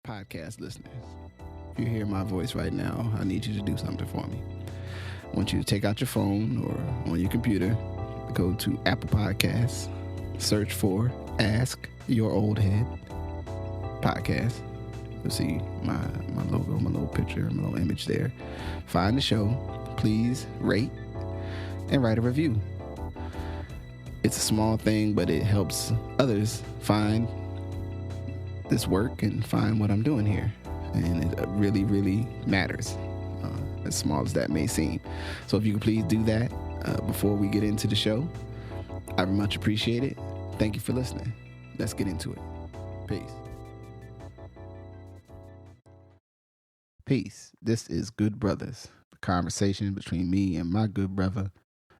podcast listeners, if you hear my voice right now, I need you to do something for me. I want you to take out your phone or on your computer, go to Apple Podcasts, search for Ask Your Oldhead Podcast. You'll see my logo, my little picture, my little image there. Find the show. Please rate and write a review. It's a small thing, but it helps others find this work and find what I'm doing here. And it really, really matters, as small as that may seem. So if you could please do that before we get into the show, I would much appreciate it. Thank you for listening. Let's get into it. Peace. Peace. This is Good Brothers, the conversation between me and my good brother,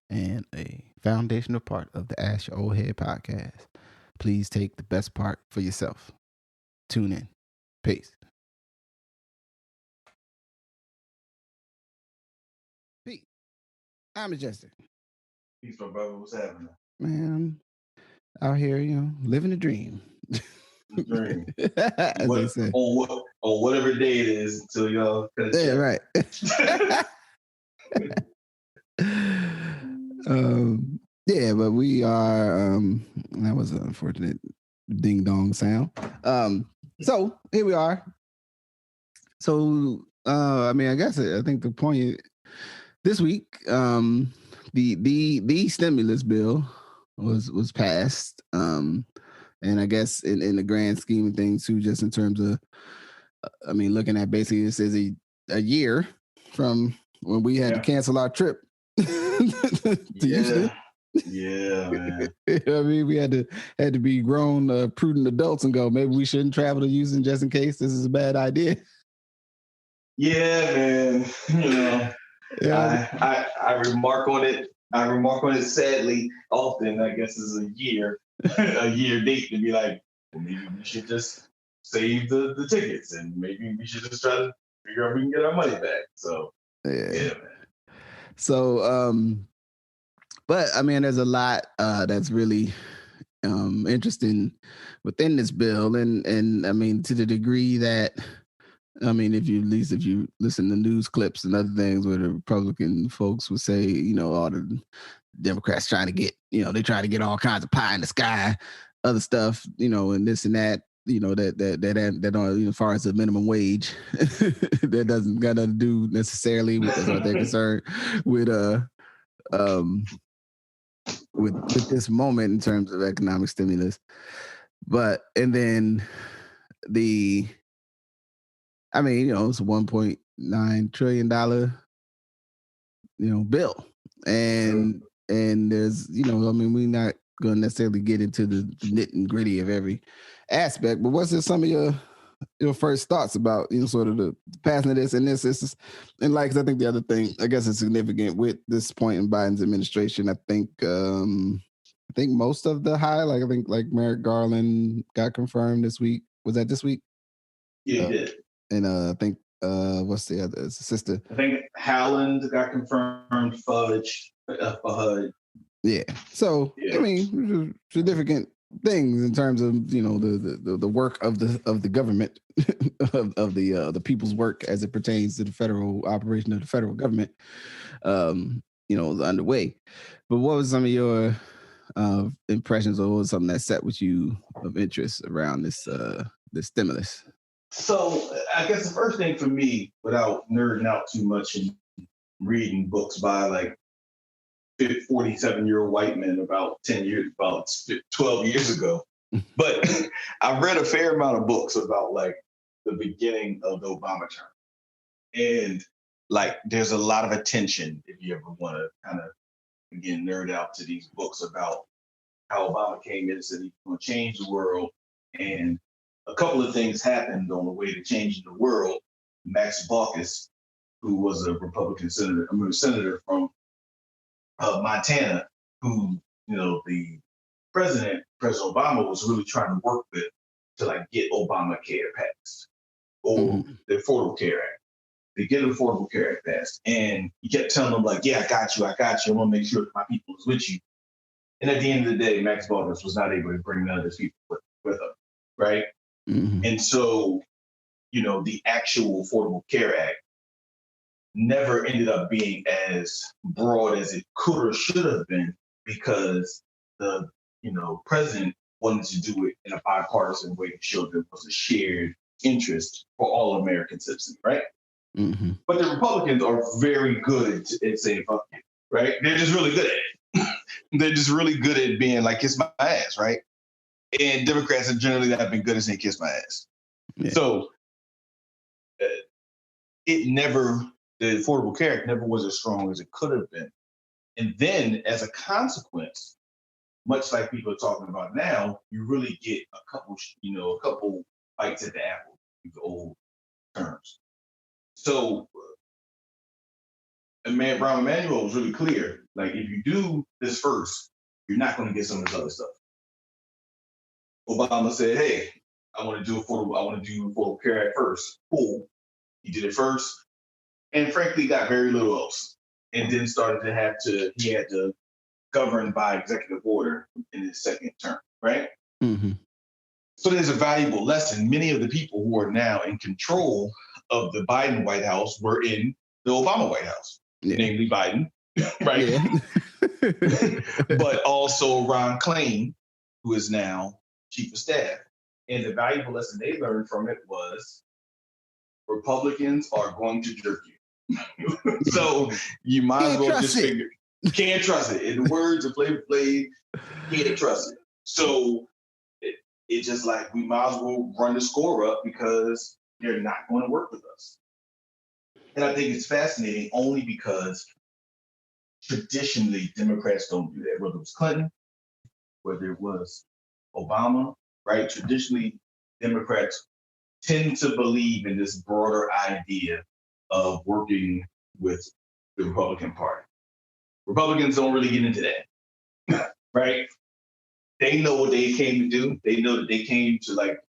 and a foundational part of the Ask Your Oldhead Podcast. Please take the best part for yourself. Tune in. Peace. Peace. I'm Majestic. Peace, my brother. What's happening? Man, I'm out here, living the dream. Dream. As they say. On whatever day it is until y'all cut it. Yeah, right. Yeah, but we are, that was an unfortunate ding dong sound. So here we are. So, I think the point this week, the stimulus bill was passed. And I guess in the grand scheme of things too, just in terms of, looking at basically this is a year from when we had to cancel our trip to Houston. Yeah, man. We had to be grown, prudent adults and go, maybe we shouldn't travel to Houston just in case this is a bad idea. Yeah, man. Yeah. I remark on it. I remark on it sadly often. I guess is a year date to be like, well, maybe we should just save the tickets and maybe we should just try to figure out if we can get our money back. So yeah man. So but there's a lot that's really interesting within this bill, and to the degree that if you listen to news clips and other things where the Republican folks would say, all the Democrats trying to get, they're trying to get all kinds of pie in the sky, other stuff, and this and that, that don't, as far as the minimum wage, that doesn't got nothing to do necessarily with what they're concerned with this moment in terms of economic stimulus. And then it's a $1.9 trillion, bill. And there's, we're not going to necessarily get into the nit and gritty of every aspect, but what's some of your first thoughts about, sort of the passing of this and this is, and I think the other thing, I guess it's significant with this point in Biden's administration. I think most of the high, I think Merrick Garland got confirmed this week. Was that this week? Yeah, he did. And I think, what's the other sister? I think Howland got confirmed, Fudge. Yeah. So, significant things in terms of, the work of the government, of the people's work as it pertains to the federal operation of the federal government, underway. But what was some of your impressions, or what was something that sat with you of interest around this stimulus? So I guess the first thing for me, without nerding out too much and reading books by 47-year-old white men about 12 years ago, but I've read a fair amount of books about the beginning of the Obama term. And there's a lot of attention, if you ever want to kind of, again, nerd out to these books about how Obama came in and said he's going to change the world. And a couple of things happened on the way to changing the world. Max Baucus, who was a Republican senator from Montana, who, the President Obama was really trying to work with to get Obamacare passed, or the Affordable Care Act. They get the Affordable Care Act passed. And he kept telling them yeah, I got you. I want to make sure that my people is with you. And at the end of the day, Max Baucus was not able to bring none of his people with him. Right. Mm-hmm. And so the actual Affordable Care Act never ended up being as broad as it could or should have been because the president wanted to do it in a bipartisan way to show there was a shared interest for all American citizens, right? Mm-hmm. But the Republicans are very good at saying fuck you, right? They're just really good at it. They're just really good at being like, kiss my ass, right? And Democrats have generally not been good at saying kiss my ass. Yeah. So the Affordable Care Act never was as strong as it could have been. And then as a consequence, much like people are talking about now, you really get a couple bites at the apple, the old terms. So Rahm Emanuel was really clear. Like, if you do this first, you're not going to get some of this other stuff. Obama said, hey, I want to do Affordable Care Act first. Cool. He did it first. And frankly, got very little else. And then he had to govern by executive order in his second term, right? Mm-hmm. So there's a valuable lesson. Many of the people who are now in control of the Biden White House were in the Obama White House, namely Biden, right? Yeah. But also Ron Klain, who is now chief of staff. And the valuable lesson they learned from it was Republicans are going to jerk you. So you might as well just figure, can't trust it. In the words of Flavor Flav, can't trust it. So it's just like, we might as well run the score up because they're not going to work with us. And I think it's fascinating only because traditionally Democrats don't do that. Whether it was Clinton, whether it was Obama, right? Traditionally, Democrats tend to believe in this broader idea of working with the Republican Party. Republicans don't really get into that, right? They know what they came to do. They know that they came to like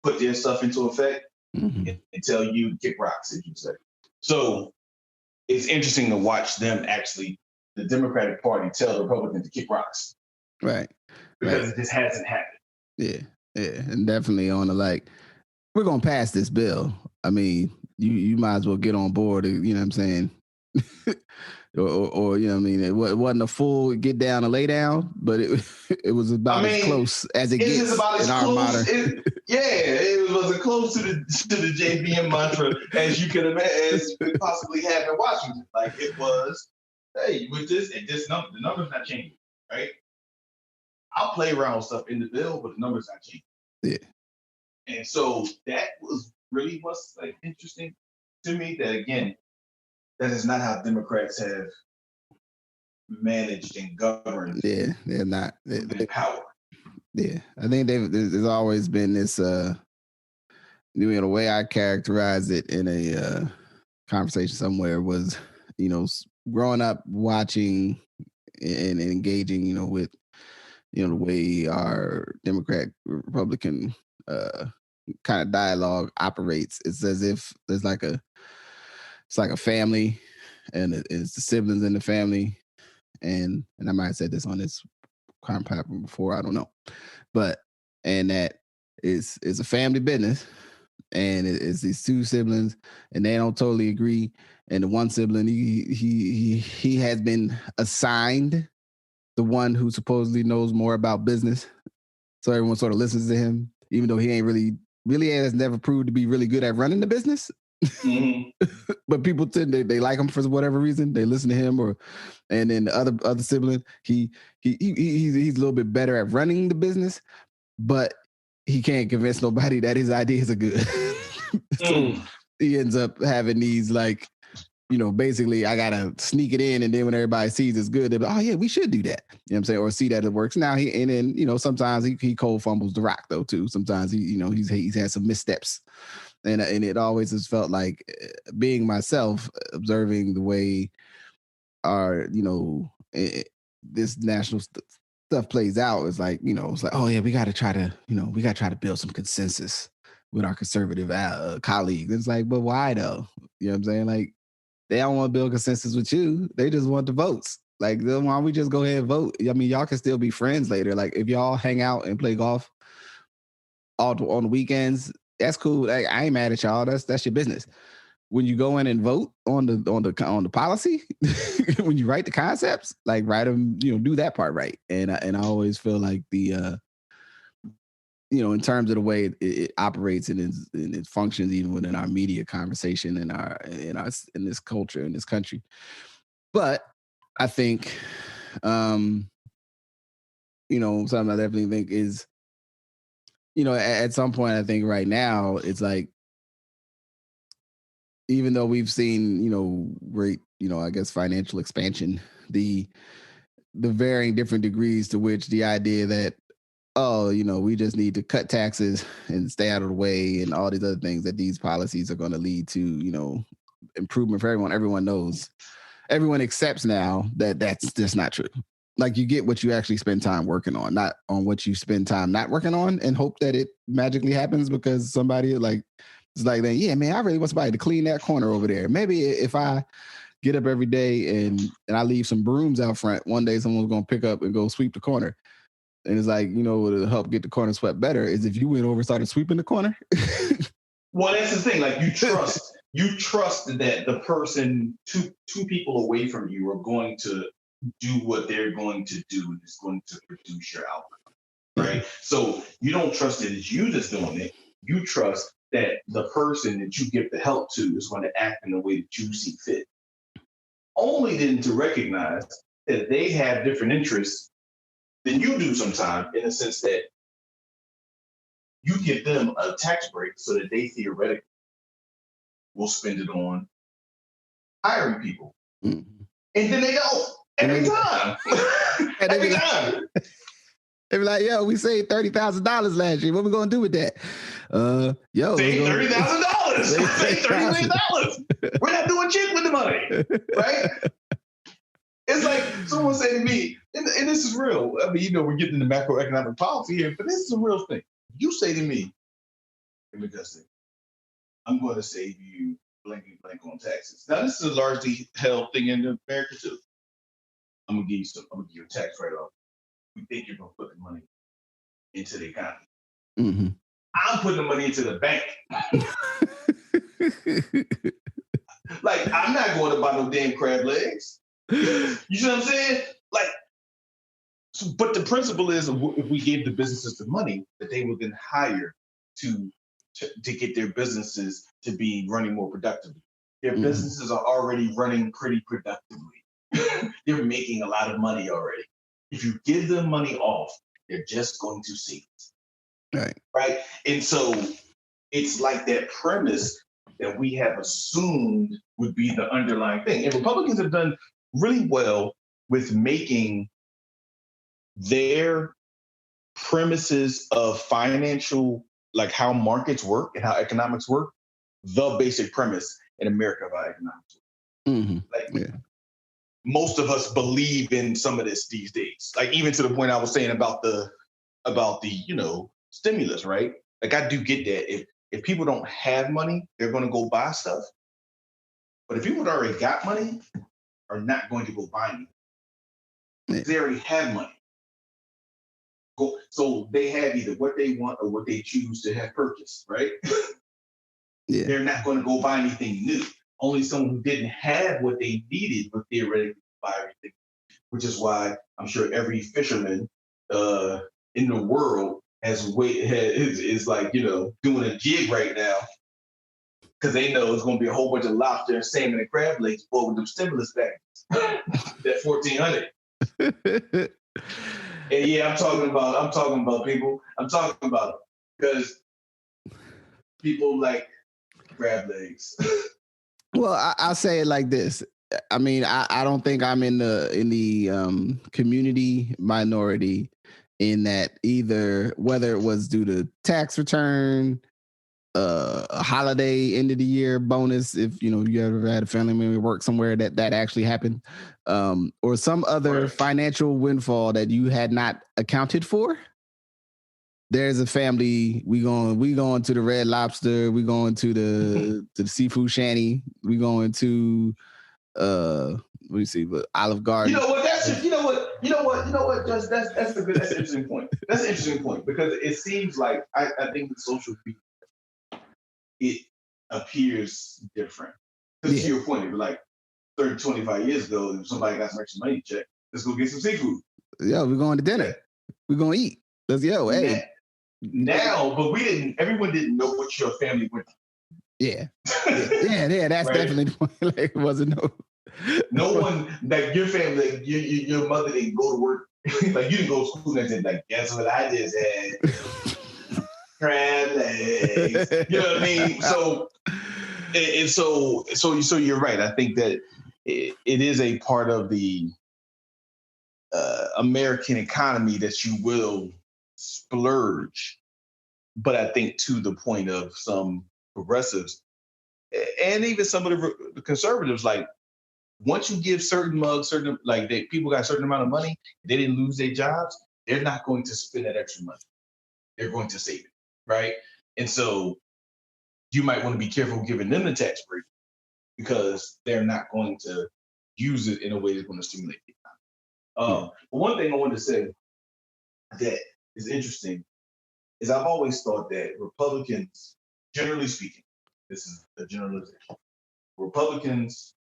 put their stuff into effect and tell you to kick rocks, as you say. So it's interesting to watch them actually, the Democratic Party, tell the Republicans to kick rocks. Right. Because it just hasn't happened. Yeah. Yeah. And definitely on the we're going to pass this bill. I mean, you might as well get on board, you know what I'm saying? or you know what I mean? It wasn't a full get down and lay down, but it was about as close as it gets in our modern. It was as close to the JBM mantra as you could imagine, as you could possibly have in Washington. Like, it was, hey, with this and this number, the number's not changing, right? I'll play around with stuff in the bill, but the number's not changing. Yeah. And so that was really what's interesting to me, that again, that is not how Democrats have managed and governed. Yeah, they're not. They're power. Yeah, I think there's always been this, the way I characterized it in a conversation somewhere was, growing up watching and engaging, with, the way our Democrat Republican kind of dialogue operates. It's as if there's it's like a family, and it's the siblings in the family, and I might have said this on this platform before, I don't know, and that it's a family business, and it's these two siblings, and they don't totally agree, and the one sibling he has been assigned the one who supposedly knows more about business, so everyone sort of listens to him, even though he ain't really has never proved to be really good at running the business. Mm-hmm. But people tend they like him for whatever reason. They listen to him, and then the other sibling, he's a little bit better at running the business, but he can't convince nobody that his ideas are good. So he ends up having these basically I gotta sneak it in, and then when everybody sees it's good, they're like, oh yeah, we should do that. You know what I'm saying? Or see that it works. Now sometimes he cold fumbles the rock though too. Sometimes he's had some missteps. And it always has felt like, being myself, observing the way our, this national stuff plays out is it's like, oh yeah, we got to try to build some consensus with our conservative colleagues. It's like, but why though? You know what I'm saying? Like, they don't want to build consensus with you. They just want the votes. Like, then why don't we just go ahead and vote? I mean, y'all can still be friends later. Like, if y'all hang out and play golf on the weekends, That's cool. Like, I ain't mad at y'all. That's your business. When you go in and vote on the policy, when you write the concepts, like write them, do that part right. And I always feel like the in terms of the way it operates and it functions, even within our media conversation in this culture, in this country. But I think, something I definitely think is, at some point, I think right now it's like, even though we've seen, great, I guess financial expansion, the varying different degrees to which the idea that, we just need to cut taxes and stay out of the way and all these other things, that these policies are going to lead to, improvement for everyone. Everyone knows, everyone accepts now that that's just not true. Like, you get what you actually spend time working on, not on what you spend time not working on and hope that it magically happens because somebody it's like, then, yeah, man, I really want somebody to clean that corner over there. Maybe if I get up every day and I leave some brooms out front, one day someone's going to pick up and go sweep the corner. And it's like, what'll help get the corner swept better is if you went over and started sweeping the corner. Well, that's the thing. Like, you trust that the person two people away from you are going to do what they're going to do and is going to produce your outcome, right? So you don't trust that it's you that's doing it. You trust that the person that you give the help to is going to act in the way that you see fit. Only then to recognize that they have different interests than you do sometimes, in the sense that you give them a tax break so that they theoretically will spend it on hiring people. Mm-hmm. And then they don't. Every time. Every time. They be like, yo, we saved $30,000 last year. What we gonna do with that? Save $30,000. Save $30 million. We're not doing shit with the money, right? It's like someone say to me, and this is real. I mean, we're getting into macroeconomic policy here, but this is a real thing. You say to me, Justin, I'm going to save you blank on taxes. Now, this is a largely held thing in America too. I'm gonna give you a tax write-off. We think you're gonna put the money into the economy. Mm-hmm. I'm putting the money into the bank. Like, I'm not going to buy no damn crab legs. You see what I'm saying? Like, but the principle is, if we gave the businesses the money, that they would then hire to get their businesses to be running more productively. Their businesses are already running pretty productively. They're making a lot of money already. If you give them money off, they're just going to save it. Right? And so it's like that premise that we have assumed would be the underlying thing. And Republicans have done really well with making their premises of financial, like how markets work and how economics work, the basic premise in America about economics. Mm-hmm. Most of us believe in some of this these days. Like, even to the point I was saying about the stimulus, right? Like, I do get that. If people don't have money, they're going to go buy stuff. But if people that already got money are not going to go buy anything. They already have money. So they have either what they want or what they choose to have purchased, right? Yeah. They're not going to go buy anything new. Only someone who didn't have what they needed would theoretically buy everything, which is why I'm sure every fisherman in the world is like, doing a jig right now, because they know it's going to be a whole bunch of lobster and salmon and crab legs full with them stimulus packages. That $1,400. And yeah, I'm talking about people. I'm talking about them because people like crab legs. Well, I'll say it like this. I mean, I don't think I'm in the community minority in that either, whether it was due to tax return, a holiday end of the year bonus, if you ever had a family member work somewhere that actually happened, or some other financial windfall that you had not accounted for. There's a family. We going to the Red Lobster. We going to the seafood shanty. We going to let me see, but Olive Garden. You know what? That's an interesting point. That's an interesting point because it seems like I think the social media it appears different. Because to your point, it was like 30, 25 years ago, if somebody got some extra money check, let's go get some seafood. Yeah, we're going to dinner. Yeah. We're going to eat. Let's go. Hey. Now, but everyone didn't know what your family went through. Yeah. That's right? Definitely the point. Like, it wasn't no one, like your family, like your mother didn't go to work. Like you didn't go to school and said, like, guess what I just had? Crab legs. You know what I mean? So you're right. I think that it is a part of the American economy that you will splurge. But I think to the point of some progressives and even some of the conservatives, like once you give certain mugs, people got a certain amount of money, they didn't lose their jobs, they're not going to spend that extra money. They're going to save it, right? And so you might want to be careful giving them the tax break because they're not going to use it in a way that's going to stimulate the economy. But one thing I wanted to say that is interesting is I've always thought that Republicans, generally speaking, this is a generalization, Republicans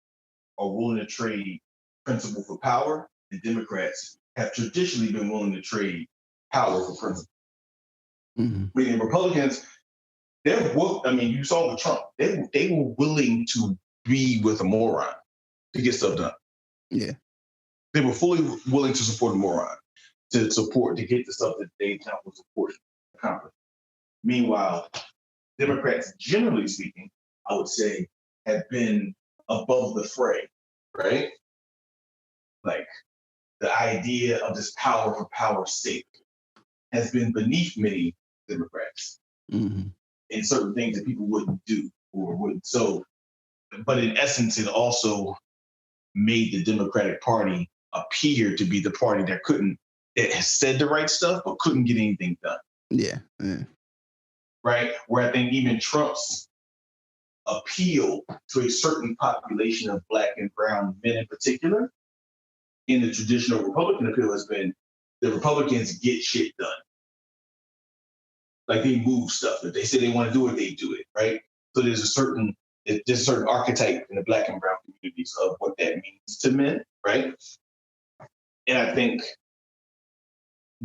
are willing to trade principle for power, and Democrats have traditionally been willing to trade power for principle. Mm-hmm. Meaning Republicans, you saw with Trump, they were willing to be with a moron to get stuff done. Yeah. They were fully willing to support a moron, to get the stuff that they thought was important to accomplish. Meanwhile, Democrats, generally speaking, I would say, have been above the fray, right? Like the idea of this power for power's sake has been beneath many Democrats in certain things that people wouldn't do or wouldn't. So, but in essence, it also made the Democratic Party appear to be the party that has said the right stuff, but couldn't get anything done. Yeah. Right? Where I think even Trump's appeal to a certain population of Black and brown men in particular, in the traditional Republican appeal has been the Republicans get shit done. Like they move stuff. If they say they want to do it, they do it, right? So there's a certain archetype in the Black and brown communities of what that means to men, right? And I think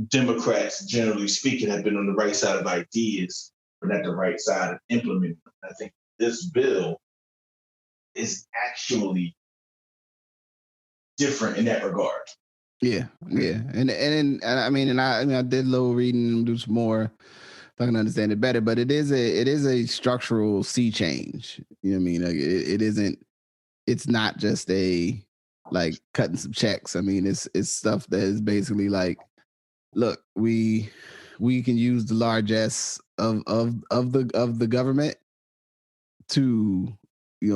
Democrats, generally speaking, have been on the right side of ideas, but not the right side of implementing them. I think this bill is actually different in that regard. Yeah. And I did a little reading and do some more so I can understand it better, but it is a structural sea change. You know what I mean? Like it's not just a like cutting some checks. I mean, it's stuff that is basically like, look, we can use the largesse of the government to,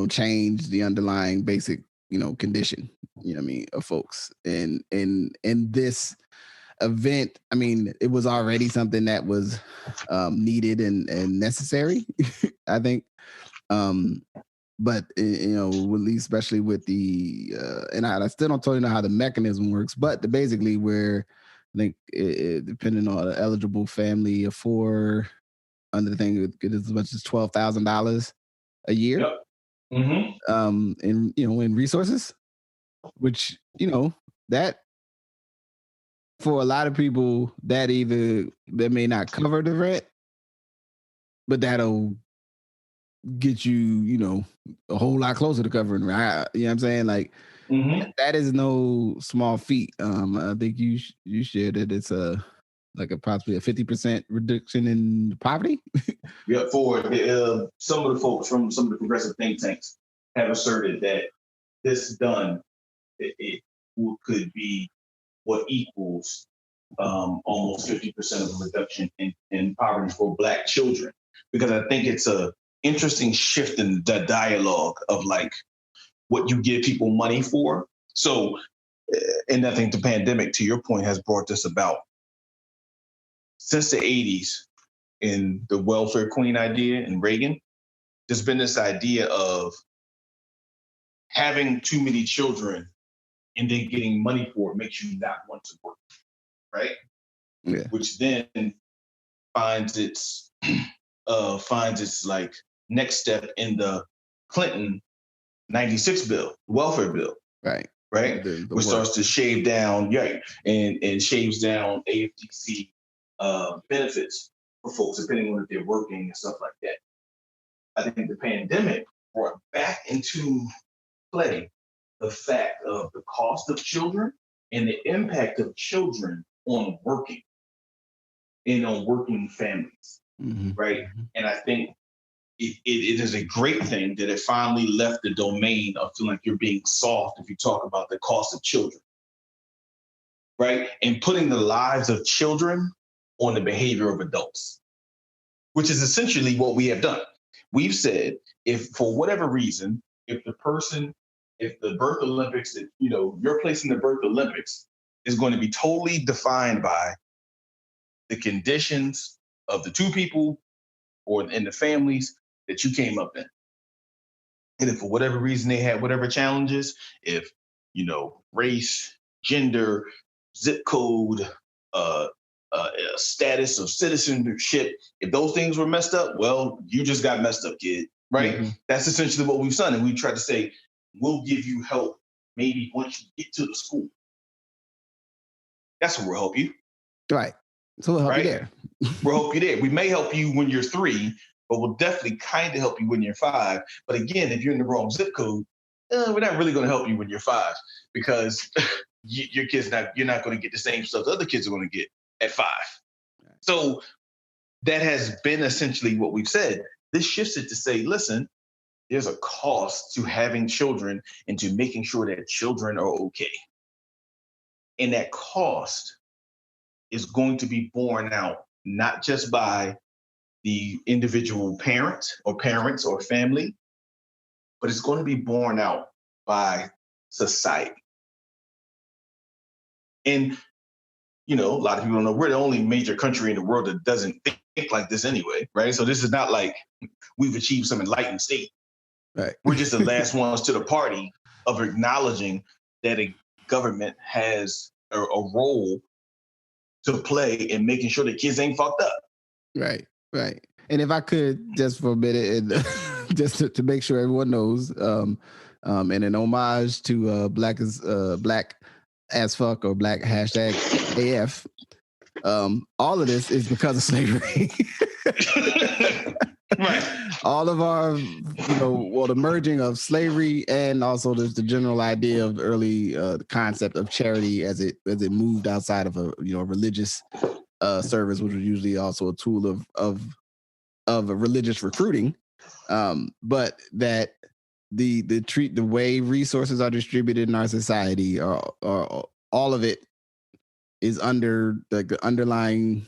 change the underlying basic, condition, of folks. And this event, I mean, it was already something that was needed and necessary, I think. But, at least especially with the, and I still don't totally know how the mechanism works, but basically where I think depending on an eligible family of four, under the thing, it get as much as $12,000 a year. Yep. Mm-hmm. In resources, which, that for a lot of people that may not cover the rent, but that'll get you, a whole lot closer to covering rent. You know what I'm saying? Like, that is no small feat. I think you shared that it's like approximately a 50% reduction in poverty. Yeah, for some of the folks from some of the progressive think tanks have asserted that this done, it could be what equals almost 50% of a reduction in poverty for Black children. Because I think it's a interesting shift in the dialogue of like what you give people money for. So, and I think the pandemic, to your point, has brought this about. Since the 80s, in the welfare queen idea and Reagan, there's been this idea of having too many children and then getting money for it makes you not want to work, right? Yeah. Which then finds its like next step in the Clinton 96 bill, welfare bill. Right. Right. Which starts to shave down, and shaves down AFTC benefits for folks, depending on if they're working and stuff like that. I think the pandemic brought back into play the fact of the cost of children and the impact of children on working and on working families. Mm-hmm. Right. Mm-hmm. And I think it is a great thing that it finally left the domain of feeling like you're being soft if you talk about the cost of children, right? And putting the lives of children on the behavior of adults, which is essentially what we have done. We've said, if for whatever reason, if the birth Olympics, that your place in the birth Olympics is going to be totally defined by the conditions of the two people in the families that you came up in. And if for whatever reason they had whatever challenges, if, race, gender, zip code, status of citizenship, if those things were messed up, well, you just got messed up, kid, right? Mm-hmm. That's essentially what we've done. And we tried to say, we'll give you help maybe once you get to the school. That's what we'll help you. Right. So we'll help you there. We'll help you there. We may help you when you're 3, but we'll definitely kind of help you when you're 5. But again, if you're in the wrong zip code, we're not really going to help you when you're 5 because your kid's you're not going to get the same stuff the other kids are going to get at 5. So that has been essentially what we've said. This shifts it to say, listen, there's a cost to having children and to making sure that children are okay. And that cost is going to be borne out not just by the individual parent or parents or family, but it's going to be borne out by society. And, a lot of people don't know we're the only major country in the world that doesn't think like this anyway, right? So this is not like we've achieved some enlightened state. Right. We're just the last ones to the party of acknowledging that a government has a role to play in making sure that kids ain't fucked up. Right. And if I could, just for a minute, and just to make sure everyone knows, and an homage to black as fuck or black #AF, all of this is because of slavery. Right. All of our, the merging of slavery and also the general idea of early the concept of charity as it moved outside of a religious service, which was usually also a tool of a religious recruiting, but that the way resources are distributed in our society, are all of it is under the underlying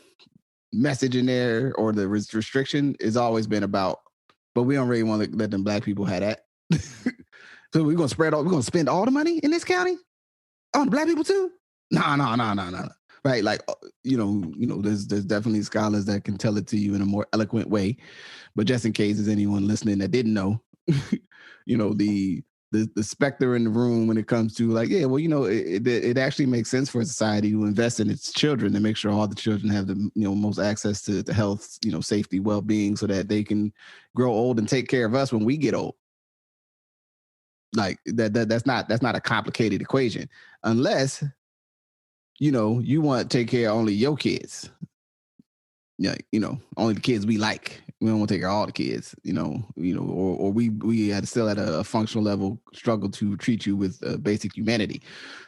message in there, or the restriction has always been about, but we don't really want to let them black people have that. So we're going to spend all the money in this county on black people too? No. Right. Like, there's definitely scholars that can tell it to you in a more eloquent way, but just in case there's anyone listening that didn't know, the specter in the room when it comes to like, it actually makes sense for a society to invest in its children to make sure all the children have the most access to health, safety, well-being, so that they can grow old and take care of us when we get old. Like that's not a complicated equation, unless you want to take care of only your kids. Yeah, only the kids we like. We don't want to take care of all the kids, or we still at a functional level struggle to treat you with basic humanity.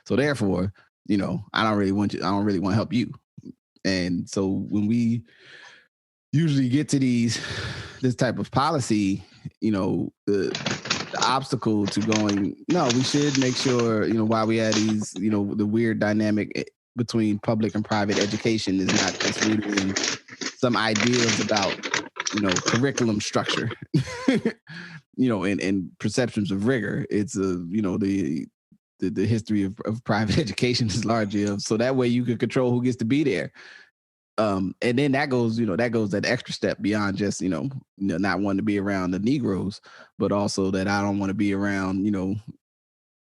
So therefore, I don't really want to help you. And so when we usually get to this type of policy, the obstacle to going, no, we should make sure, why we had these, the weird dynamic between public and private education is not just rooted in some ideas about, curriculum structure, and perceptions of rigor. It's the history of private education is largely of, so that way you can control who gets to be there. And then that goes that extra step beyond just, not wanting to be around the Negroes, but also that I don't want to be around,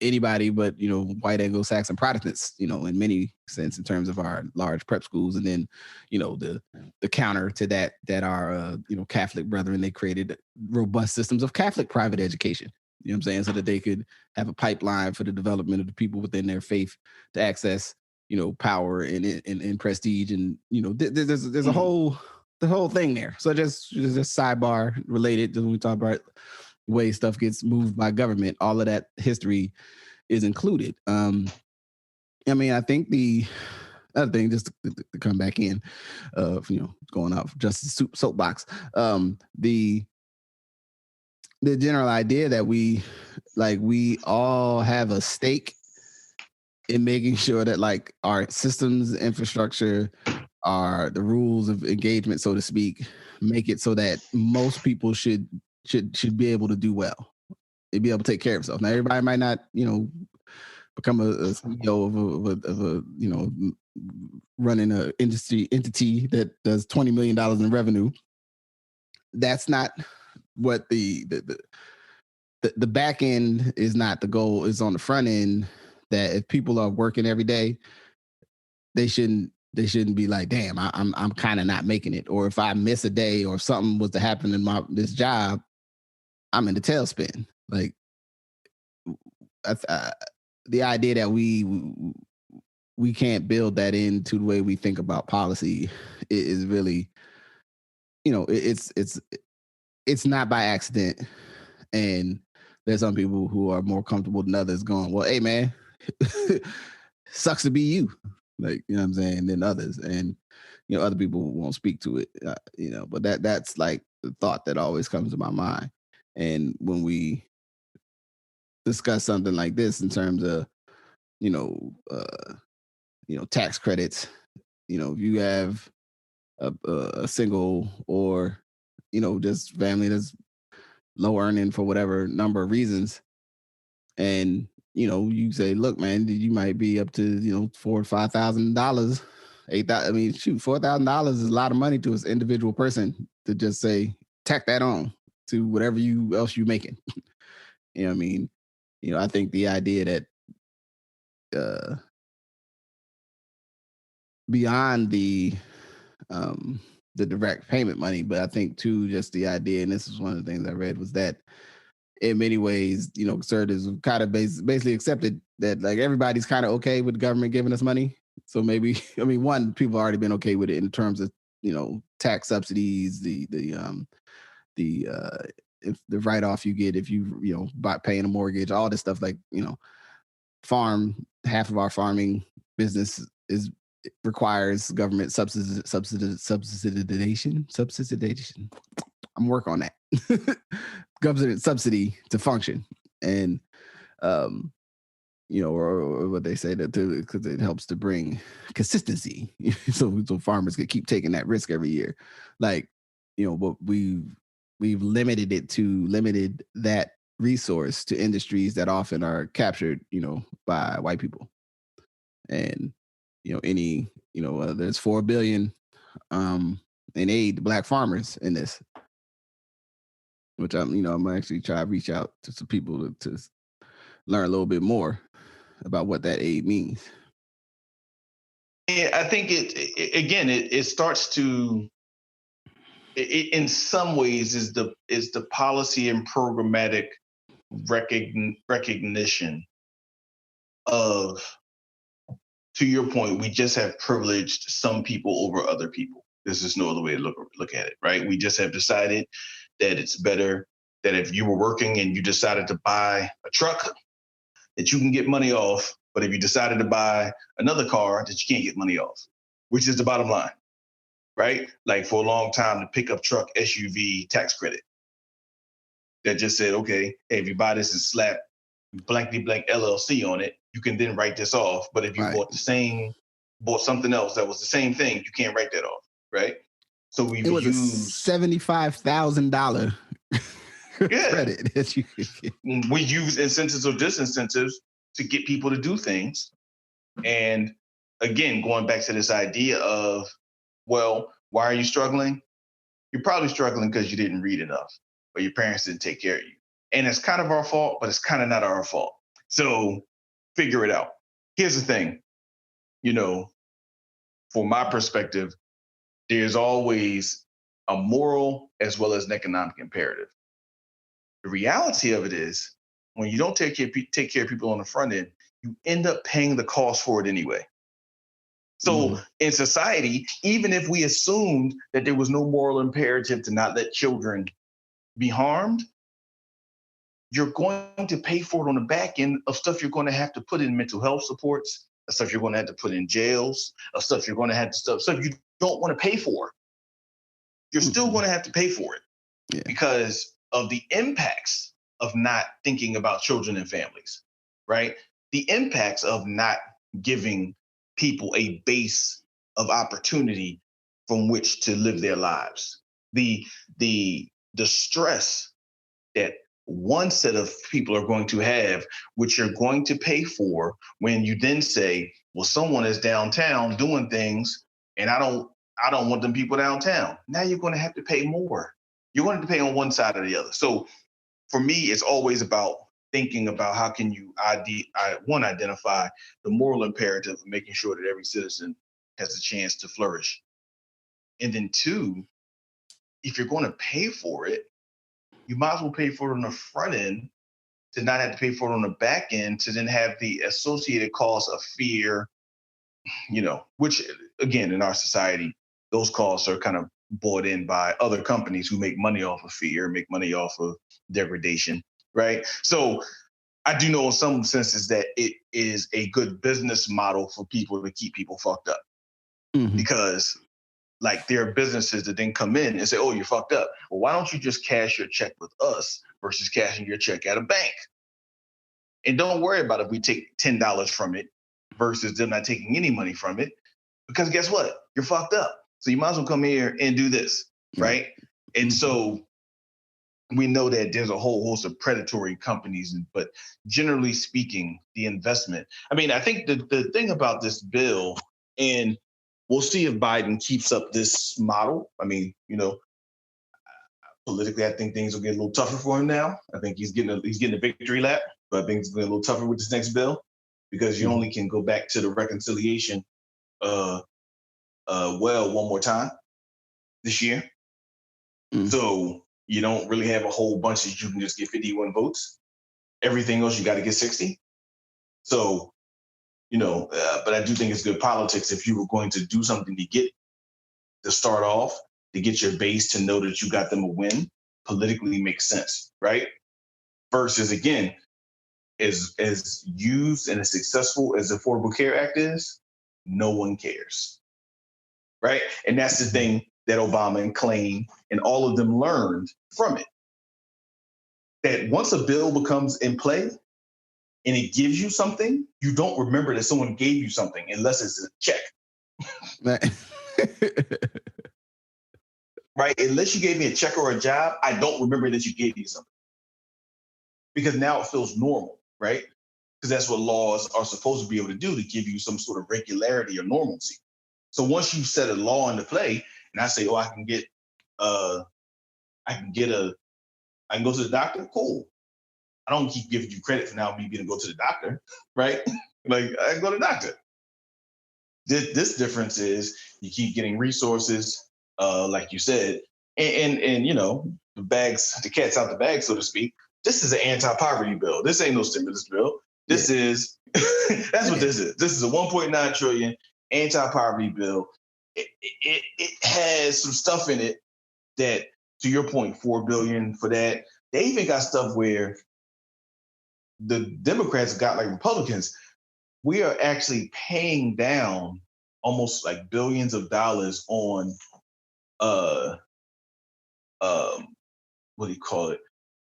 anybody but, you know, white Anglo-Saxon Protestants, you know, in many sense in terms of our large prep schools. And then, you know, the counter to that are, you know, Catholic brethren, they created robust systems of Catholic private education. You know what I'm saying? So that they could have a pipeline for the development of the people within their faith to access, you know, power and prestige. And, you know, there's a whole thing there. So just sidebar related when we talk about way stuff gets moved by government, all of that history is included. I mean, I think the other thing, just to come back in, you know, going off Justice soapbox, the general idea that we all have a stake in making sure that like our systems, infrastructure, the rules of engagement, so to speak, make it so that most people should be able to do well. They'd be able to take care of themselves. Now, everybody might not, you know, become a CEO of a you know, running an industry entity that does $20 million in revenue. That's not what the back end is. Not the goal. Is on the front end. That if people are working every day, they shouldn't be like, damn, I'm kind of not making it. Or if I miss a day or if something was to happen in this job, I'm in the tailspin. Like, the idea that we can't build that into the way we think about policy is really, you know, it's not by accident. And there's some people who are more comfortable than others going, well, hey man, sucks to be you. Like, you know what I'm saying, than others. And, you know, other people won't speak to it, you know, but that's like the thought that always comes to my mind. And when we discuss something like this in terms of, you know, tax credits, you know, if you have a single or, you know, just family that's low earning for whatever number of reasons, and, you know, you say, look, man, you might be up to, you know, $4,000 or $5,000, $8,000. I mean, shoot, $4,000 is a lot of money to an individual person to just say, tack that on to whatever else you're making. You know what I mean? You know, I think the idea that beyond the direct payment money, but I think too, just the idea, and this is one of the things I read, was that in many ways, you know, conservatives kind of basically accepted that like everybody's kind of okay with the government giving us money. So maybe, I mean, one, people have already been okay with it in terms of, you know, tax subsidies, if the write off you get if you know, by paying a mortgage, all this stuff, like, you know, half of our farming business requires government subsidization. I'm working on that. Government subsidy to function. And you know, or what they say, that because it helps to bring consistency, so farmers could keep taking that risk every year. Like, you know, but we've limited that resource to industries that often are captured, you know, by white people. And, you know, there's $4 billion in aid to black farmers in this, which I'm actually trying to reach out to some people to learn a little bit more about what that aid means. Yeah, I think it starts to, in some ways, is the policy and programmatic recognition of, to your point, we just have privileged some people over other people. There's just no other way to look at it, right? We just have decided that it's better that if you were working and you decided to buy a truck, that you can get money off, but if you decided to buy another car, that you can't get money off, which is the bottom line, right? Like, for a long time, the pickup truck SUV tax credit that just said, okay, hey, if you buy this and slap blankety blank LLC on it, you can then write this off. But if you bought something else that was the same thing, you can't write that off, right? So it was used $75,000 credit that you could get. We use incentives or disincentives to get people to do things. And again, going back to this idea of, well, why are you struggling? You're probably struggling because you didn't read enough, or your parents didn't take care of you. And it's kind of our fault, but it's kind of not our fault. So figure it out. Here's the thing, from my perspective, there's always a moral as well as an economic imperative. The reality of it is when you don't take care of people on the front end, you end up paying the cost for it anyway. So in society, even if we assumed that there was no moral imperative to not let children be harmed, you're going to pay for it on the back end of stuff you're going to have to put in mental health supports, of stuff you're going to have to put in jails, of stuff you're going to have to stuff you don't want to pay for. You're still going to have to pay for it because of the impacts of not thinking about children and families, right? The impacts of not giving people a base of opportunity from which to live their lives. The stress that one set of people are going to have, which you're going to pay for when you then say, well, someone is downtown doing things and I don't want them people downtown. Now you're going to have to pay more. You're going to have to pay on one side or the other. So for me, it's always about thinking about how can you identify the moral imperative of making sure that every citizen has a chance to flourish. And then two, if you're going to pay for it, you might as well pay for it on the front end to not have to pay for it on the back end to then have the associated costs of fear, which again, in our society, those costs are kind of bought in by other companies who make money off of fear, make money off of degradation, right? So I do know in some senses that it is a good business model for people to keep people fucked up because like there are businesses that then come in and say, oh, you're fucked up. Well, why don't you just cash your check with us versus cashing your check at a bank? And don't worry about if we take $10 from it versus them not taking any money from it, because guess what? You're fucked up. So you might as well come here and do this, right? And so we know that there's a whole host of predatory companies, but generally speaking, the investment. I mean, I think the thing about this bill, and we'll see if Biden keeps up this model. I mean, politically, I think things will get a little tougher for him now. I think he's getting a victory lap, but I think it's going to get a little tougher with this next bill because you only can go back to the reconciliation one more time this year. So you don't really have a whole bunch that you can just get 51 votes. Everything else, you got to get 60. So, but I do think it's good politics if you were going to do something to start off, to get your base to know that you got them a win, politically makes sense, right? Versus, again, as used and as successful as the Affordable Care Act is, no one cares, right? And that's the thing that Obama and Klain and all of them learned from it. That once a bill becomes in play and it gives you something, you don't remember that someone gave you something unless it's a check. Right? Unless you gave me a check or a job, I don't remember that you gave me something. Because now it feels normal, right? Because that's what laws are supposed to be able to do, to give you some sort of regularity or normalcy. So once you set a law into play, and I say, oh, I can go to the doctor, cool. I don't keep giving you credit for now me being to go to the doctor, right? Like I can go to the doctor. This difference is you keep getting resources, like you said, and the cat's out the bag, so to speak. This is an anti-poverty bill. This ain't no stimulus bill. This is that's what this is. This is a 1.9 trillion anti-poverty bill. It has some stuff in it that, to your point, $4 billion for that. They even got stuff where the Democrats got like Republicans. We are actually paying down almost like billions of dollars on what do you call it?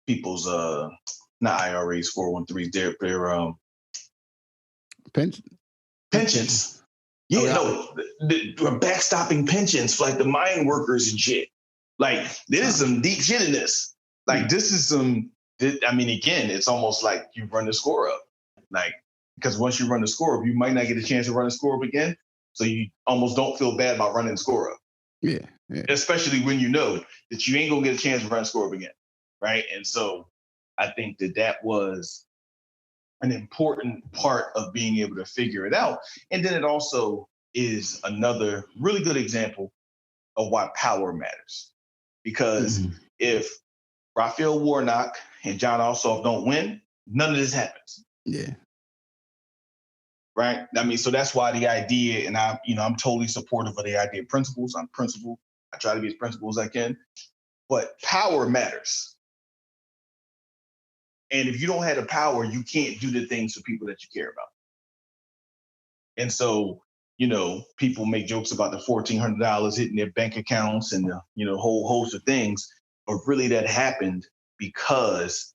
People's not IRAs, 401(k)s, their pensions. Yeah, we're backstopping pensions for like the mine workers and shit. Like there's some deep shit in this. Like this is again, it's almost like you run the score up. Like, because once you run the score up, you might not get a chance to run the score up again. So you almost don't feel bad about running the score up. Yeah. Especially when you know that you ain't gonna get a chance to run the score up again. Right. And so I think that was an important part of being able to figure it out. And then it also is another really good example of why power matters. Because if Raphael Warnock and John Ossoff don't win, none of this happens. Yeah. Right. I mean, so that's why the idea, and I'm totally supportive of the idea of principles. I'm principled. I try to be as principled as I can. But power matters. And if you don't have the power, you can't do the things for people that you care about. And so, people make jokes about the $1,400 hitting their bank accounts and the whole host of things. But really that happened because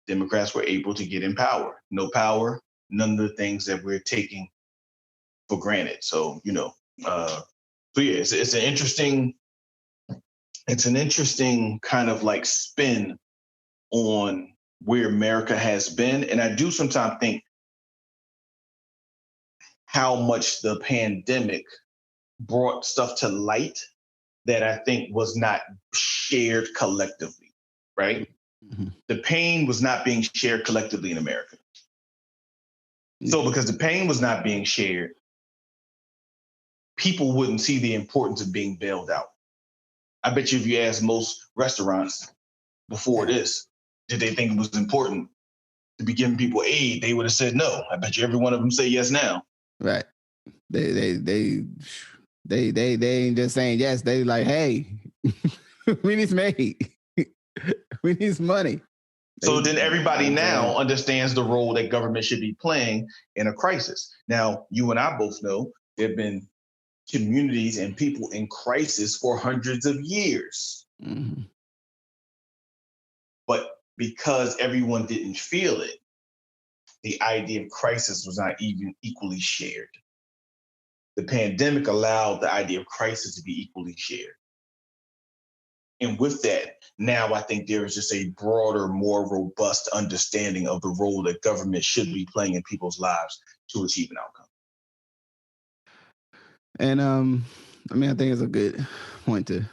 Democrats were able to get in power. No power, none of the things that we're taking for granted. So, it's an interesting kind of like spin on where America has been. And I do sometimes think how much the pandemic brought stuff to light that I think was not shared collectively, right? Mm-hmm. The pain was not being shared collectively in America. Mm-hmm. So because the pain was not being shared, people wouldn't see the importance of being bailed out. I bet you if you ask most restaurants before this, did they think it was important to be giving people aid? They would have said no. I bet you every one of them say yes now. Right. They ain't just saying yes. They like, hey, we need some aid. We need some money. So then everybody now understands the role that government should be playing in a crisis. Now, you and I both know there have been communities and people in crisis for hundreds of years. Mm-hmm. But because everyone didn't feel it, the idea of crisis was not even equally shared. The pandemic allowed the idea of crisis to be equally shared. And with that, now I think there is just a broader, more robust understanding of the role that government should be playing in people's lives to achieve an outcome. And I think it's a good point to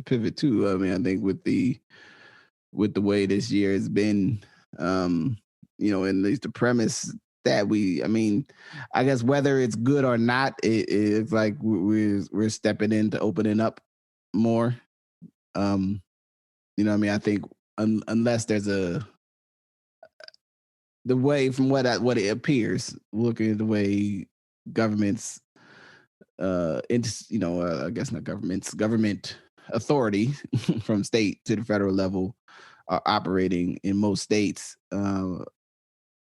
pivot to. I mean, I think with the way this year has been, and at least the premise that I guess whether it's good or not, it's like we're stepping into opening up more. I think unless there's the way from what it appears, looking at the way governments, I guess not governments, government authority from state to the federal level are operating in most states,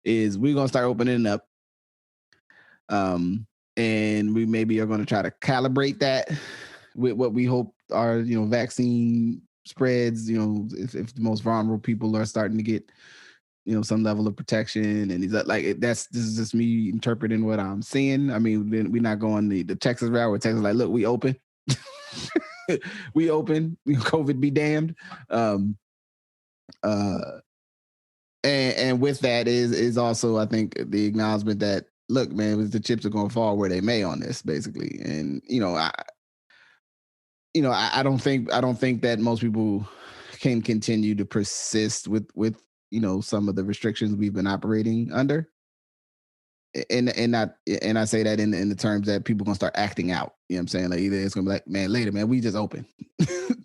is we're going to start opening up. And we maybe are going to try to calibrate that with what we hope are, vaccine spreads, if the most vulnerable people are starting to get, some level of protection. And this is just me interpreting what I'm seeing. I mean, we're not going the Texas route where Texas is like, look, we open. We open, COVID be damned. And with that is also, I think, the acknowledgement that, look, man, the chips are going to fall where they may on this, basically. And I don't think that most people can continue to persist with some of the restrictions we've been operating under. And I say that in the terms that people are gonna start acting out. You know what I'm saying? Like, either it's gonna be like, man, later, man, we just open. You know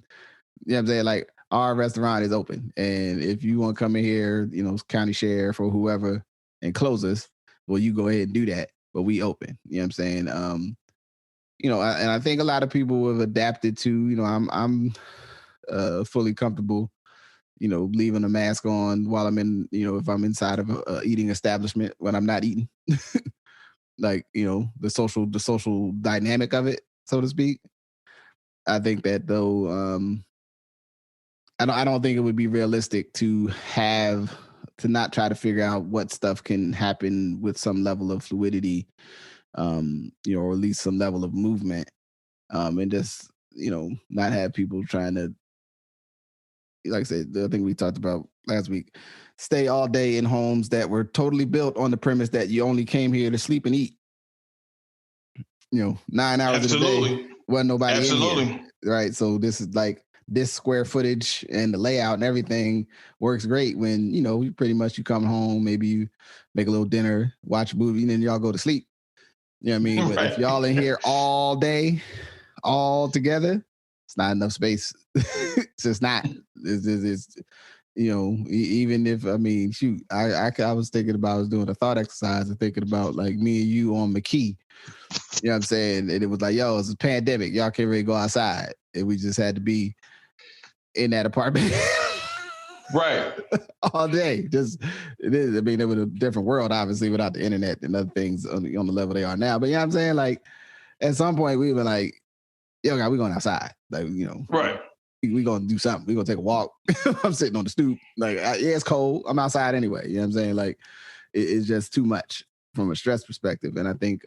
what I'm saying? Like, our restaurant is open, and if you want to come in here, county sheriff or whoever, and close us, well, you go ahead and do that. But we open. You know what I'm saying? And I think a lot of people have adapted to. I'm fully comfortable, leaving a mask on while I'm in, if I'm inside of a eating establishment when I'm not eating. Like, the social dynamic of it, so to speak. I think that though, I don't think it would be realistic to not try to figure out what stuff can happen with some level of fluidity, or at least some level of movement, and just, not have people trying to, like I said, I think we talked about last week, stay all day in homes that were totally built on the premise that you only came here to sleep and eat. 9 hours Absolutely. a day, wasn't nobody Absolutely. in here, right? So this is like, this square footage and the layout and everything works great when, you pretty much you come home, maybe you make a little dinner, watch a movie, and then y'all go to sleep. You know what I mean? But if y'all in here all day, all together, it's not enough space. It's just not. It's even if, shoot, I was thinking about, I was doing a thought exercise and thinking about like me and you on McKee. You know what I'm saying? And it was like, yo, it's a pandemic. Y'all can't really go outside. And we just had to be in that apartment. Right. All day. It was a different world, obviously, without the internet and other things on the level they are now. But you know what I'm saying? Like, at some point, we were like, yo, God, we're going outside. Like, right. We're going to do something. We're going to take a walk. I'm sitting on the stoop. Like, yeah, it's cold. I'm outside anyway. You know what I'm saying? Like, it's just too much from a stress perspective. And I think,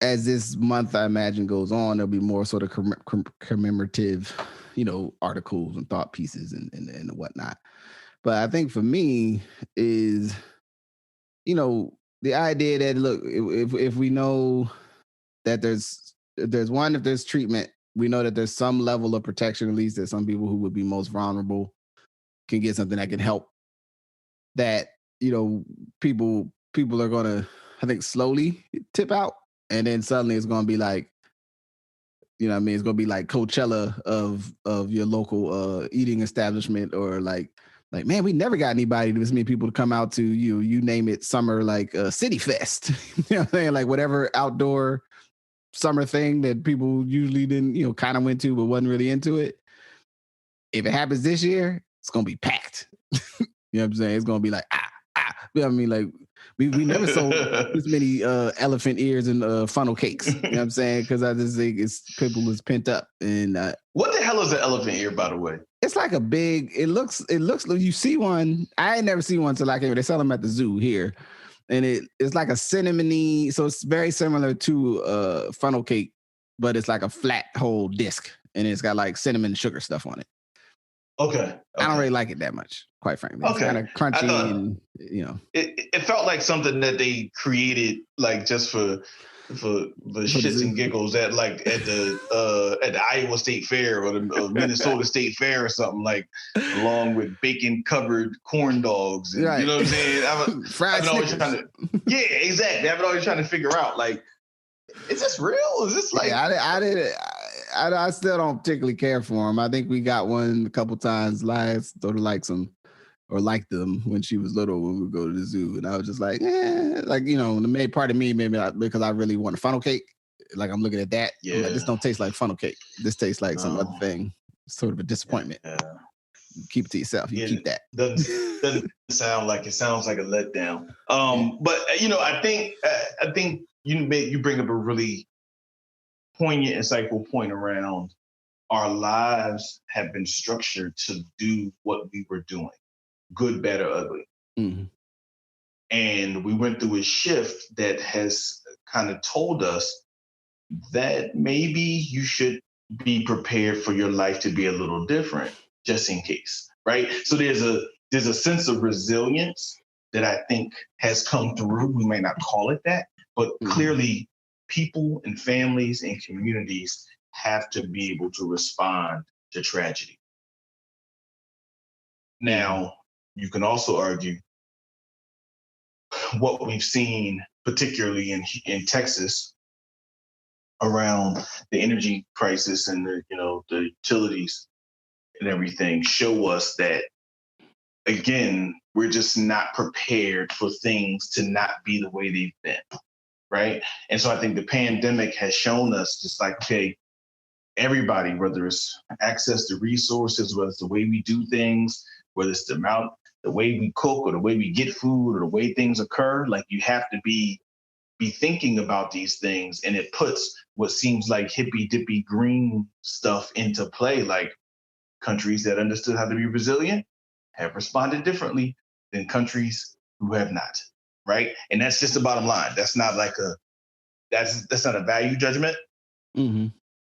as this month, I imagine, goes on, there'll be more sort of commemorative, articles and thought pieces and whatnot. But I think for me is, the idea that, look, if we know that if there's treatment, we know that there's some level of protection, at least that some people who would be most vulnerable can get something that can help. That, people are going to, I think, slowly tip out. And then suddenly it's going to be like, it's going to be like Coachella of your local eating establishment, or like, man, we never got anybody, this many people to come out to you name it, summer, like City Fest. You know what I'm saying? Like whatever outdoor summer thing that people usually didn't, kind of went to, but wasn't really into it. If it happens this year, it's going to be packed. You know what I'm saying? It's going to be like, like, we never sold this many elephant ears and funnel cakes. You know what I'm saying? Because I just think people is pent up. And what the hell is an elephant ear, by the way? It's like a big. It looks like you see one. I ain't never seen one till they sell them at the zoo here, and it's like a cinnamony. So it's very similar to funnel cake, but it's like a flat whole disc, and it's got like cinnamon and sugar stuff on it. Okay. I don't really like it that much, quite frankly. It's kind of crunchy, and it felt like something that they created like just for shits and giggles at the Iowa State Fair or the Minnesota State Fair or something, like, along with bacon covered corn dogs. And, right. You know what I'm saying? I've been always yeah, exactly. I've been always trying to figure out, like, is this real? Is this like? Yeah, I still don't particularly care for them. I think we got one a couple times. Liz sort of likes them or liked them when she was little when we would go to the zoo. And I was just like, the main part of me, maybe because I really want a funnel cake. Like, I'm looking at that. Yeah. I'm like, this don't taste like funnel cake. This tastes like some other thing. It's sort of a disappointment. Yeah. Keep it to yourself. You keep that. Doesn't sound like it. Sounds like a letdown. But I think you bring up a really poignant, insightful point around our lives have been structured to do what we were doing, good, bad, or ugly. Mm-hmm. And we went through a shift that has kind of told us that maybe you should be prepared for your life to be a little different, just in case, right? So there's a sense of resilience that I think has come through. We may not call it that, but clearly people and families and communities have to be able to respond to tragedy. Now, you can also argue what we've seen, particularly in Texas, around the energy crisis and the utilities and everything, show us that, again, we're just not prepared for things to not be the way they've been, right? And so I think the pandemic has shown us, just like, okay, everybody, whether it's access to resources, whether it's the way we do things, whether it's the way we cook or the way we get food or the way things occur, like, you have to be thinking about these things. And it puts what seems like hippy dippy green stuff into play. Like, countries that understood how to be resilient have responded differently than countries who have not, right? And that's just the bottom line. That's not like that's not a value judgment. Mm-hmm.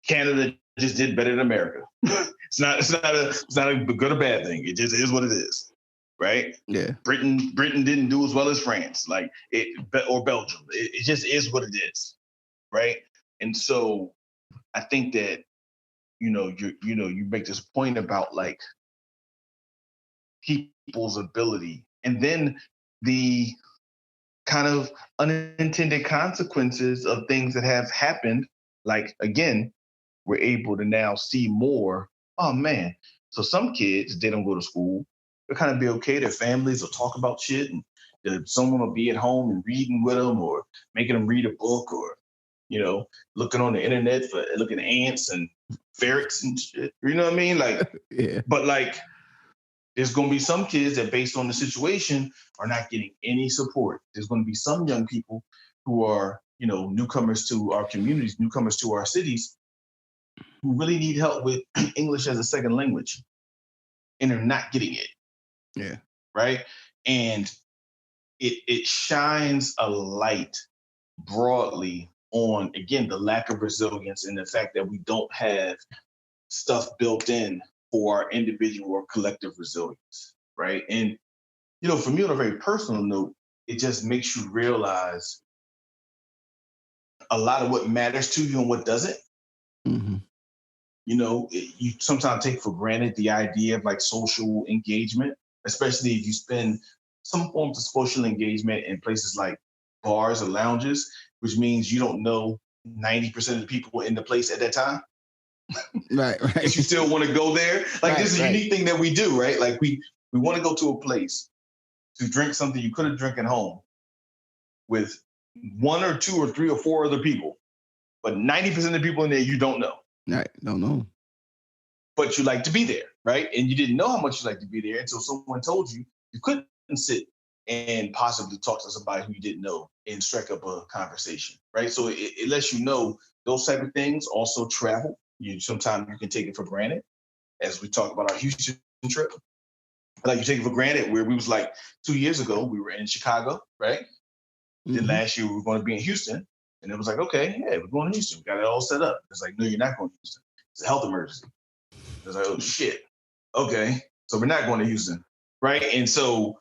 Canada just did better than America. It's not a good or bad thing. It just is what it is, right? Yeah. Britain didn't do as well as France, or Belgium. It just is what it is, right? And so I think that, you make this point about like people's ability, and then the kind of unintended consequences of things that have happened. Like, again, we're able to now see more. Oh man. So some kids, they don't go to school. They'll kind of be okay. Their families will talk about shit, and someone will be at home and reading with them, or making them read a book, or, looking on the internet for looking at ants and ferrets and shit. You know what I mean? Like, Yeah. But like, there's going to be some kids that, based on the situation, are not getting any support. There's going to be some young people who are, newcomers to our communities, newcomers to our cities, who really need help with English as a second language, and they're not getting it. Yeah. Right. And it shines a light broadly on, again, the lack of resilience and the fact that we don't have stuff built in for our individual or collective resilience. Right. And, for me, on a very personal note, it just makes you realize a lot of what matters to you and what doesn't. Mm-hmm. You sometimes take for granted the idea of like social engagement, especially if you spend some forms of social engagement in places like bars or lounges, which means you don't know 90% of the people in the place at that time. Right. But you still want to go there. Like, this is a unique thing that we do, right? Like, we want to go to a place to drink something you could have drank at home with one or two or three or four other people, but 90% of the people in there you don't know. Right. Don't know. But you like to be there, right? And you didn't know how much you like to be there until someone told you you couldn't sit and possibly talk to somebody who you didn't know and strike up a conversation, right? So it lets you know those type of things. Also, travel. Sometimes you can take it for granted, as we talk about our Houston trip. Like, you take it for granted, where we was like 2 years ago, we were in Chicago, right? Mm-hmm. Then last year we were going to be in Houston, and it was like, okay, yeah, we're going to Houston. We got it all set up. It's like, no, you're not going to Houston. It's a health emergency. It's like, oh shit. Okay, so we're not going to Houston, right? And so,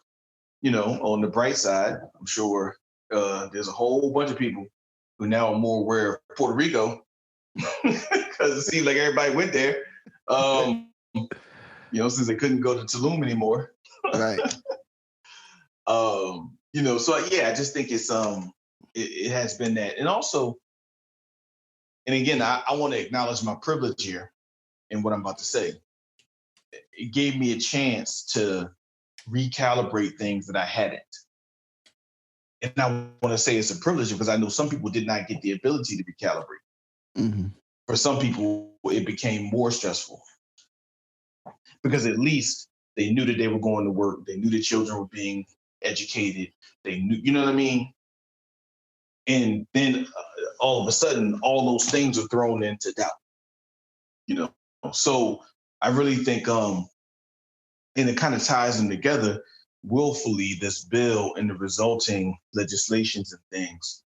on the bright side, I'm sure there's a whole bunch of people who now are more aware of Puerto Rico, because it seems like everybody went there. Since they couldn't go to Tulum anymore. Right. So yeah, I just think it's it has been that. And also, and again, I want to acknowledge my privilege here in what I'm about to say. It gave me a chance to recalibrate things that I hadn't. And I want to say it's a privilege because I know some people did not get the ability to recalibrate. Mm-hmm. For some people, it became more stressful because at least they knew that they were going to work. They knew the children were being educated. They knew, you know what I mean? And then all of a sudden, all those things are thrown into doubt. So I really think, and it kind of ties them together willfully, this bill and the resulting legislations and things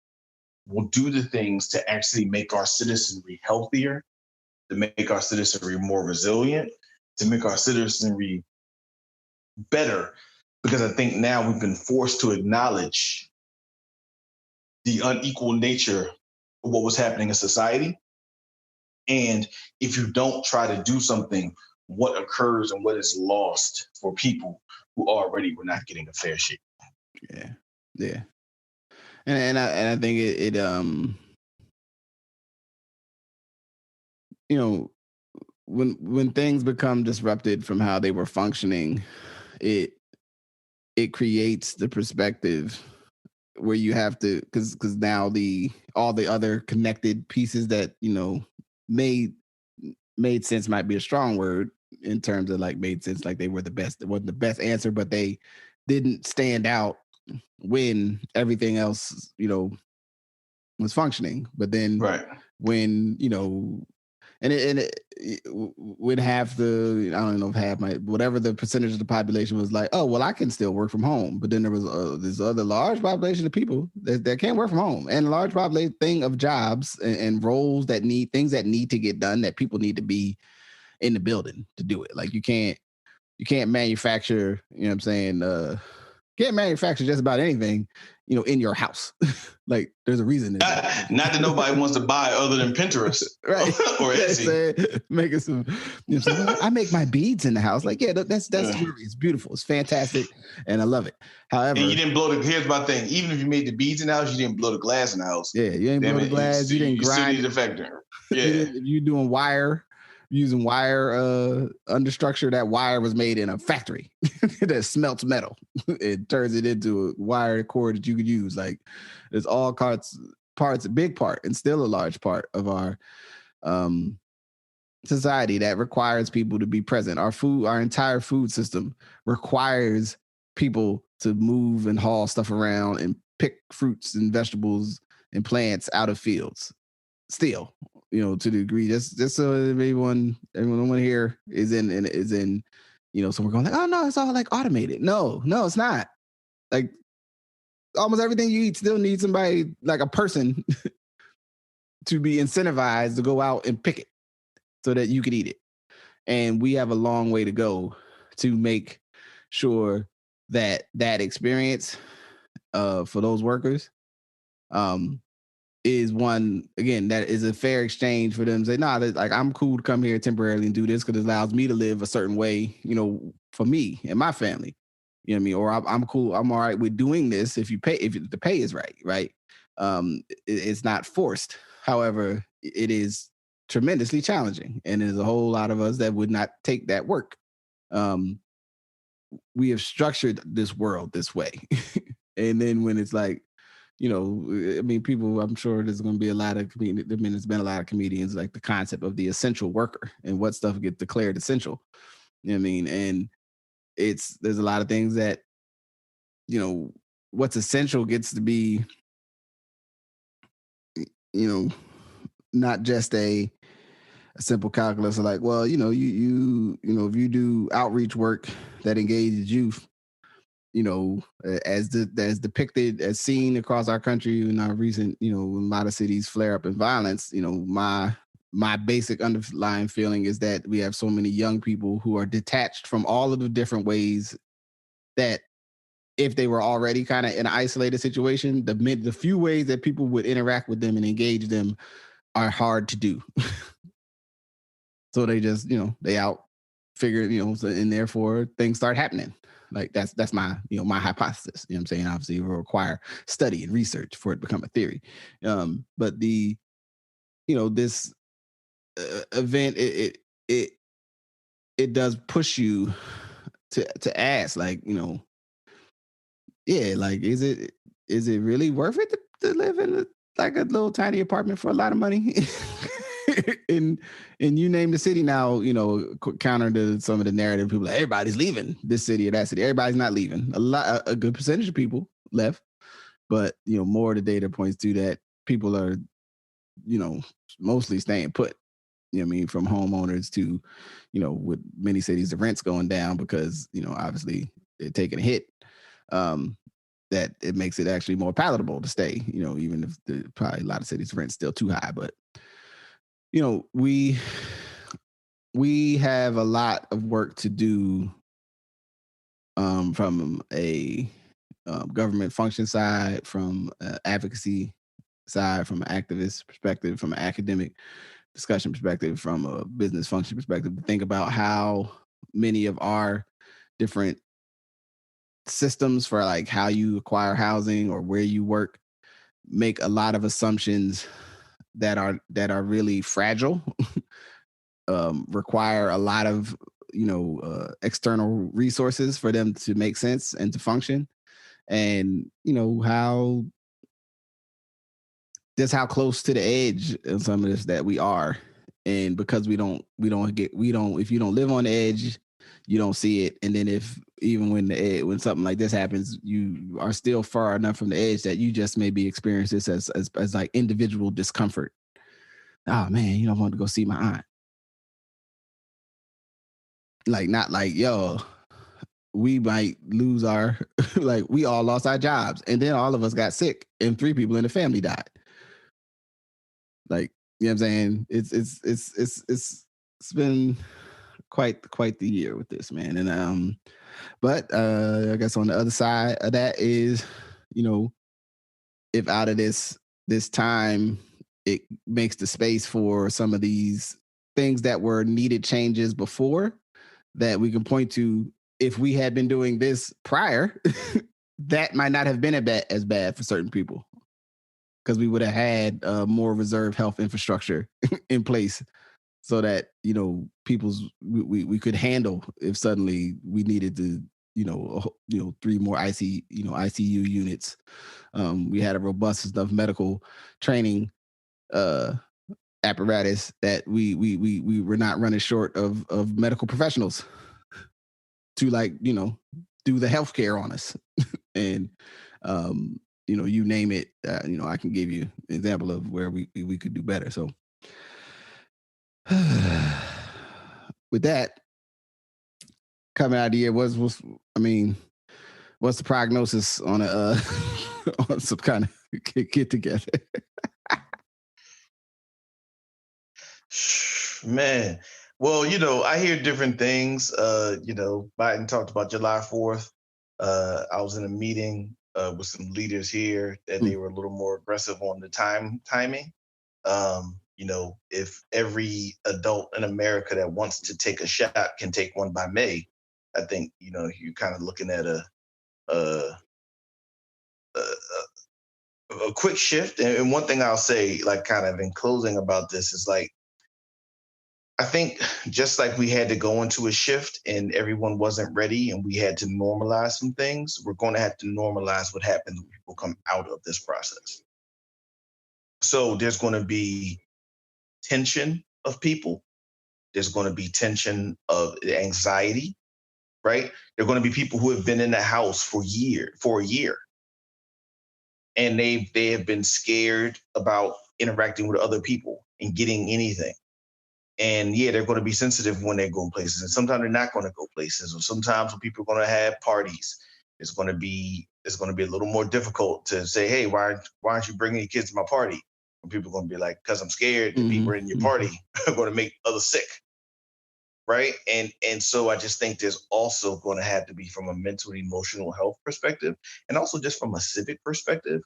will do the things to actually make our citizenry healthier, to make our citizenry more resilient, to make our citizenry better. Because I think now we've been forced to acknowledge the unequal nature of what was happening in society. And if you don't try to do something, what occurs and what is lost for people who already were not getting a fair shake. Yeah. And I think it when things become disrupted from how they were functioning, it creates the perspective where you have to, because now all the other connected pieces that made sense might be a strong word in terms of like made sense, like they were the best. It wasn't the best answer, but they didn't stand out when everything else was functioning. But then when and it would have I don't know if half whatever the percentage of the population was like, oh, well, I can still work from home. But then there was this other large population of people that can't work from home, and a large population thing of jobs and roles that need things that need to get done, that people need to be in the building to do it. Like you can't manufacture, you know what I'm saying, Can't manufacture just about anything, in your house. Like there's a reason. Not that nobody wants to buy other than Pinterest, right? Or Etsy. Making some. I make my beads in the house. Like, yeah, that's jewelry. It's beautiful. It's fantastic, and I love it. However, and you didn't blow the. Here's my thing. Even if you made the beads in the house, you didn't blow the glass in the house. Yeah, you didn't blow the glass. You didn't grind. You still need the factor. Yeah, you doing wire. Using wire understructure. That wire was made in a factory that smelts metal. It turns it into a wire cord that you could use. Like there's all parts, a big part, and still a large part of our society that requires people to be present. Our entire food system requires people to move and haul stuff around and pick fruits and vegetables and plants out of fields. Still. To the degree, just so everyone here is in, so we're going like, oh no, it's all like automated. No, it's not. Like almost everything you eat still needs somebody, like a person, to be incentivized to go out and pick it so that you can eat it. And we have a long way to go to make sure that experience for those workers, is one, again, that is a fair exchange for them to say, like I'm cool to come here temporarily and do this because it allows me to live a certain way, for me and my family. You know what I mean? Or I'm cool. I'm all right with doing this if the pay is right? It's not forced. However, it is tremendously challenging. And there's a whole lot of us that would not take that work. We have structured this world this way. And then when it's like, people, I'm sure there's going to be a lot of comedians. There's been a lot of comedians, like the concept of the essential worker and what stuff gets declared essential. You know what I mean? And there's a lot of things that, what's essential gets to be, not just a simple calculus of like, well, you if you do outreach work that engages youth, as depicted, as seen across our country in our recent, a lot of cities flare up in violence, my basic underlying feeling is that we have so many young people who are detached from all of the different ways that if they were already kind of in an isolated situation, the few ways that people would interact with them and engage them are hard to do. So they just, they out figure, and therefore things start happening. Like that's my, my hypothesis. You know what I'm saying? Obviously, it will require study and research for it to become a theory. But this event, it does push you to ask, like, yeah, like, is it really worth it to live in a little tiny apartment for a lot of money? and you name the city now, counter to some of the narrative, people like, everybody's leaving this city or that city. Everybody's not leaving. A good percentage of people left, but more of the data points to that people are, mostly staying put. You know what I mean? From homeowners to, with many cities, the rent's going down because, obviously they're taking a hit. That it makes it actually more palatable to stay, even if probably a lot of cities rent's still too high, but we have a lot of work to do from a government function side, from advocacy side, from an activist perspective, from an academic discussion perspective, from a business function perspective, to think about how many of our different systems for like how you acquire housing or where you work make a lot of assumptions that are really fragile, require a lot of external resources for them to make sense and to function, and how close to the edge of some of this that we are, and because if you don't live on the edge, you don't see it, and then when something like this happens, you are still far enough from the edge that you just maybe experience this as like individual discomfort. Oh man, I want to go see my aunt. Like, not like, yo, we might lose our, like, we all lost our jobs, and then all of us got sick, and 3 people in the family died. Like, you know what I'm saying? It's been quite the year with this, man. And but I guess on the other side of that is, if out of this time it makes the space for some of these things that were needed changes before that we can point to. If we had been doing this prior, that might not have been as bad for certain people, because we would have had more reserve health infrastructure in place, so that we could handle if suddenly we needed to 3 more ICU units. We had a robust enough medical training apparatus that we were not running short of medical professionals to do the healthcare on us. And you name it, I can give you an example of where we could do better. So with that, coming out of the year, what's the prognosis on on some kind of get together? Man, well, I hear different things. Biden talked about July 4th. I was in a meeting with some leaders here that they were a little more aggressive on the timing. If every adult in America that wants to take a shot can take one by May, I think, you're kind of looking at a quick shift. And one thing I'll say, like kind of in closing about this, is like, I think just like we had to go into a shift and everyone wasn't ready and we had to normalize some things, we're going to have to normalize what happens when people come out of this process. So there's going to be tension of people. There's going to be tension of anxiety, right? There are going to be people who have been in the house for a year. And they have been scared about interacting with other people and getting anything. And yeah, they're going to be sensitive when they go places. And sometimes they're not going to go places. Or sometimes when people are going to have parties, it's going to be a little more difficult to say, hey, why aren't you bringing your kids to my party? And people are going to be like, because I'm scared that people in your party are going to make others sick. Right. And so I just think there's also going to have to be, from a mental and emotional health perspective, and also just from a civic perspective,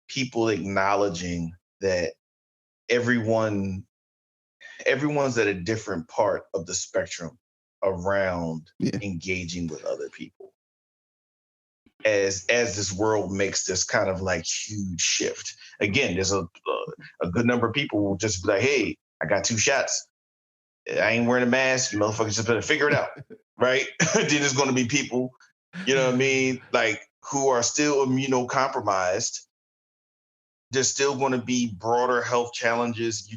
people acknowledging that everyone's at a different part of the spectrum around engaging with other people. As this world makes this kind of like huge shift. Again, there's a good number of people who will just be like, hey, I got 2 shots. I ain't wearing a mask. You motherfuckers just better figure it out. Right? Then there's going to be people, you know what I mean? Like, who are still immunocompromised. There's still going to be broader health challenges.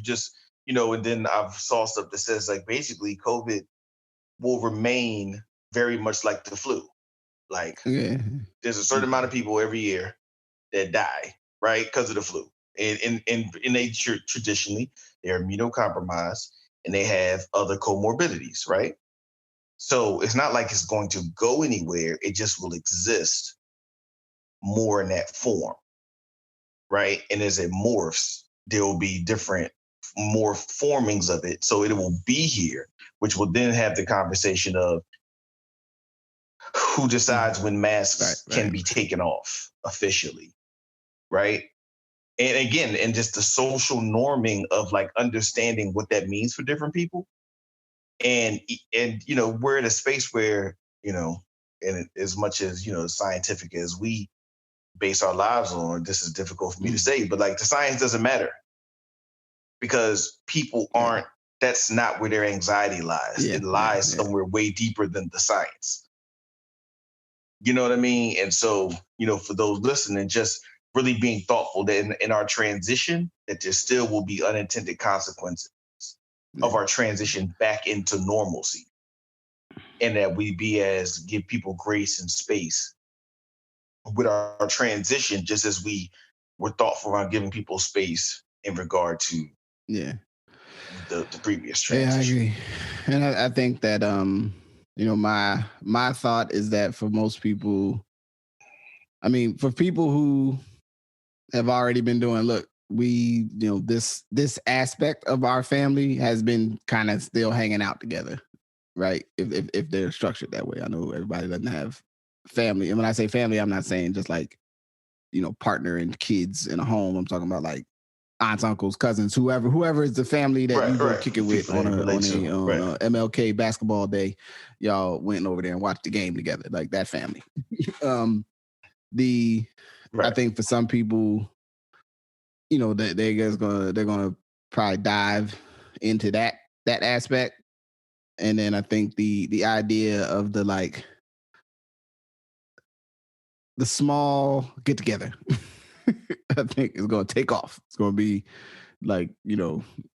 And then I've saw stuff that says like basically COVID will remain very much like the flu. Like there's a certain amount of people every year that die, right, because of the flu. And they traditionally, they're immunocompromised and they have other comorbidities, right? So it's not like it's going to go anywhere. It just will exist more in that form, right? And as it morphs, there will be different more formings of it. So it will be here, which will then have the conversation of who decides when masks can be taken off officially, right? And again, and just the social norming of like understanding what that means for different people. And we're in a space where, and as much as, scientific as we base our lives on, this is difficult for me to say, but like the science doesn't matter because people aren't, that's not where their anxiety lies. It lies somewhere way deeper than the science. You know what I mean? And so, for those listening, just really being thoughtful that in our transition, that there still will be unintended consequences of our transition back into normalcy. And that we give people grace and space with our transition, just as we were thoughtful around giving people space in regard to the previous transition. Yeah, I agree. And I think that, my thought is that for most people, for people who have already been doing, look, we, this aspect of our family has been kind of still hanging out together, right? If they're structured that way. I know everybody doesn't have family. And when I say family, I'm not saying just like, partner and kids in a home. I'm talking about like aunts, uncles, cousins, whoever is the family that you go kick it with on a MLK basketball day. Y'all went over there and watched the game together, like that family. I think for some people, they're gonna probably dive into that aspect. And then I think the idea of the small get together, I think is going to take off. It's going to be like,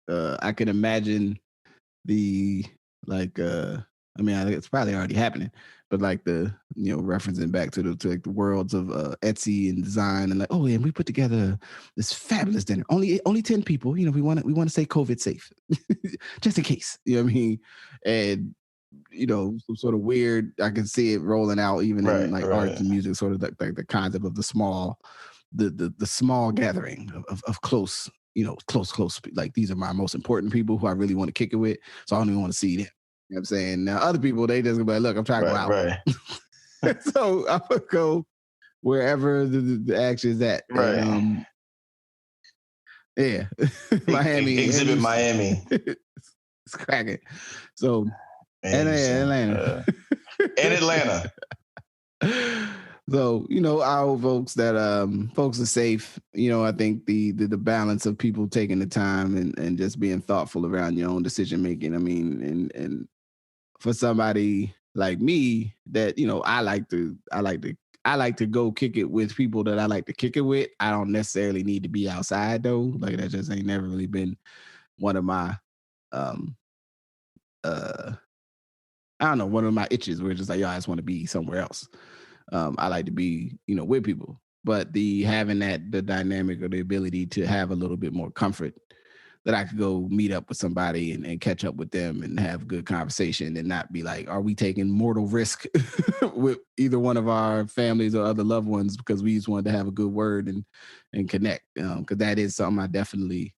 I can imagine I think it's probably already happening, but like the, referencing back to the worlds of Etsy and design, and like, oh yeah, we put together this fabulous dinner. Only 10 people, we want to stay COVID safe, just in case, you know what I mean? And, some sort of weird, I can see it rolling out even in like arts and music, sort of like the concept of the small gathering of close, close, like these are my most important people who I really want to kick it with. So I don't even want to see them. You know what I'm saying? Now other people, they just gonna be like, look, I'm trying to go out. Right. So I'm gonna go wherever the action is at. Right. And, yeah. Miami. Exhibit Miami. It's cracking. So Atlanta. And Atlanta. So, I hope folks are safe. I think the balance of people taking the time and just being thoughtful around your own decision making. I mean, and for somebody like me that, I like to go kick it with people that I like to kick it with. I don't necessarily need to be outside though. Like that just ain't never really been one of my one of my itches where it's just like, I just want to be somewhere else. I like to be, with people, but having the dynamic or the ability to have a little bit more comfort that I could go meet up with somebody and catch up with them and have a good conversation and not be like, are we taking mortal risk with either one of our families or other loved ones because we just wanted to have a good word and connect. Cause that is something I definitely,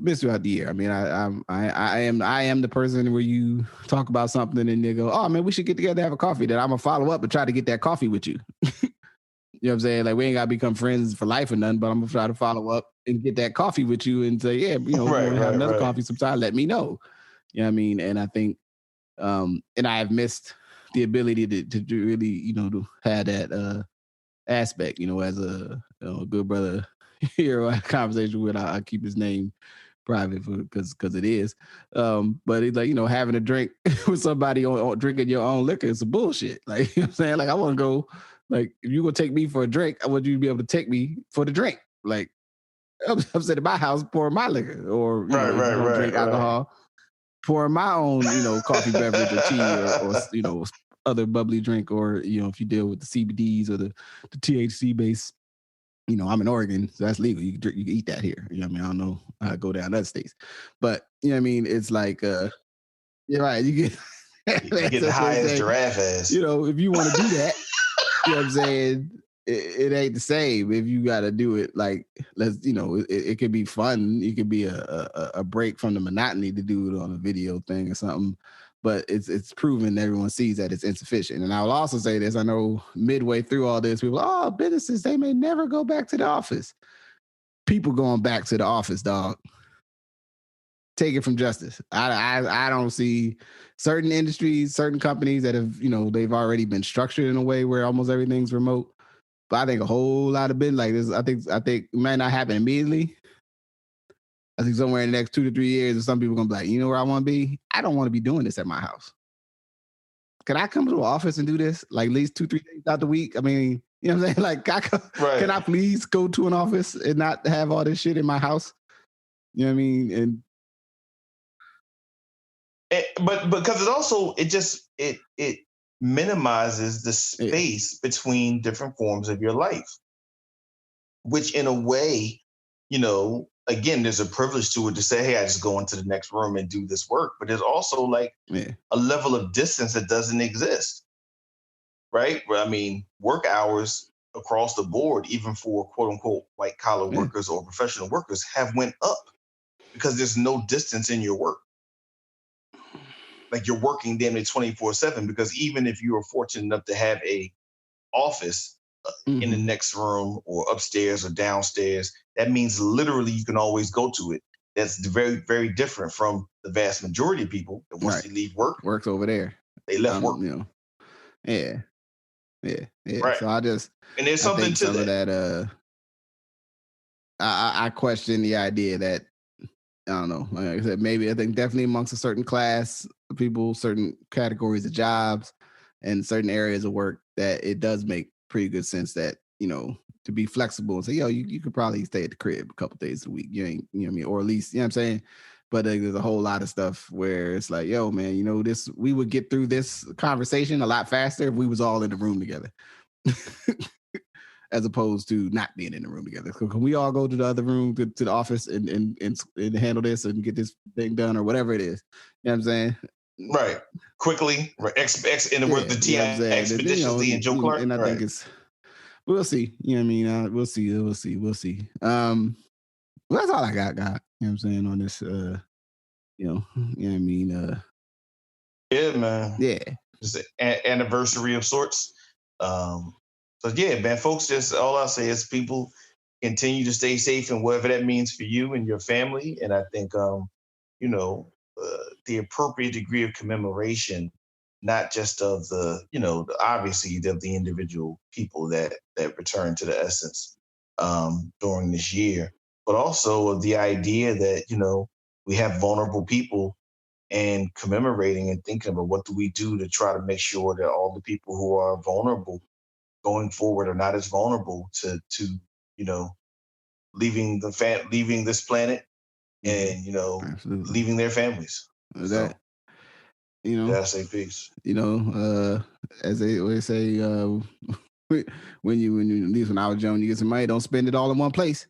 miss throughout the year. I mean, I am the person where you talk about something and they go, oh man, we should get together, have a coffee. That I'm gonna follow up and try to get that coffee with you. You know what I'm saying? Like we ain't gotta become friends for life or nothing, but I'm gonna try to follow up and get that coffee with you and say, yeah, have another coffee sometime. Let me know. You know what I mean? And I think, and I have missed the ability to really, to have that aspect. As a good brother here, I had a conversation with. I keep his name private because it is. But it's like, having a drink with somebody on drinking your own liquor is some bullshit. Like, you know what I'm saying? Like, I want to go, like, if you're going to take me for a drink, I want you to be able to take me for the drink. Like, I'm sitting at my house pouring my liquor or, drink alcohol, pouring my own, coffee beverage or tea or other bubbly drink, or, if you deal with the CBDs or the THC base. I'm in Oregon, so that's legal. You can eat that here. You know what I mean? I don't know how to go down to other states. But, you know what I mean? It's like, you're right. You get the highest giraffe ass. If you want to do that, you know what I'm saying? It ain't the same if you got to do it. Like, it could be fun. It could be a break from the monotony to do it on a video thing or something. But it's proven everyone sees that it's insufficient. And I will also say this. I know midway through all this, people, businesses, they may never go back to the office. People going back to the office, dog. Take it from Justice. I don't see certain industries, certain companies that have, they've already been structured in a way where almost everything's remote. But I think a whole lot of been like this. I think it might not happen immediately. I think somewhere in the next 2 to 3 years, some people are going to be like, you know where I want to be? I don't want to be doing this at my house. Can I come to the office and do this? Like at least 2-3 days out the week? I mean, you know what I'm saying? Like, can I please go to an office and not have all this shit in my house? You know what I mean? But because it also, it minimizes the space between different forms of your life, which in a way, again, there's a privilege to it to say, hey, I just go into the next room and do this work. But there's also like a level of distance that doesn't exist, right? I mean, work hours across the board, even for quote unquote white collar workers or professional workers, have went up because there's no distance in your work. like you're working damn near 24/7, because even if you are fortunate enough to have a office in the next room or upstairs or downstairs, that means literally you can always go to it. That's very, very different from the vast majority of people that once they leave work, works over there. They left work. Yeah. Right. So and there's something to some of that. I question the idea that, I don't know. Like I said, maybe I think definitely amongst a certain class of people, certain categories of jobs, and certain areas of work, that it does make pretty good sense that, to be flexible and say, you could probably stay at the crib a couple days a week. You ain't, what I mean, or at least, you know what I'm saying? But there's a whole lot of stuff where it's like, yo, man, we would get through this conversation a lot faster if we was all in the room together. As opposed to not being in the room together. So can we all go to the other room, to the office and handle this and get this thing done, or whatever it is? You know what I'm saying? Right. Quickly. Right. In the words of the expeditiously and Joe Clark. And I think we'll see. You know what I mean? We'll see. Well, that's all I got. You know what I'm saying on this, you know what I mean? Yeah, man. Yeah. Just an anniversary of sorts. So yeah, man, folks, just all I'll say is people continue to stay safe, and whatever that means for you and your family. And I think, the appropriate degree of commemoration, not just of the, obviously of the individual people that return to the essence during this year, but also of the idea that, we have vulnerable people, and commemorating and thinking about what do we do to try to make sure that all the people who are vulnerable going forward are not as vulnerable to leaving this planet and Absolutely. leaving their families. That gotta say peace. As they always say, when at least when I was young, you get some money, don't spend it all in one place.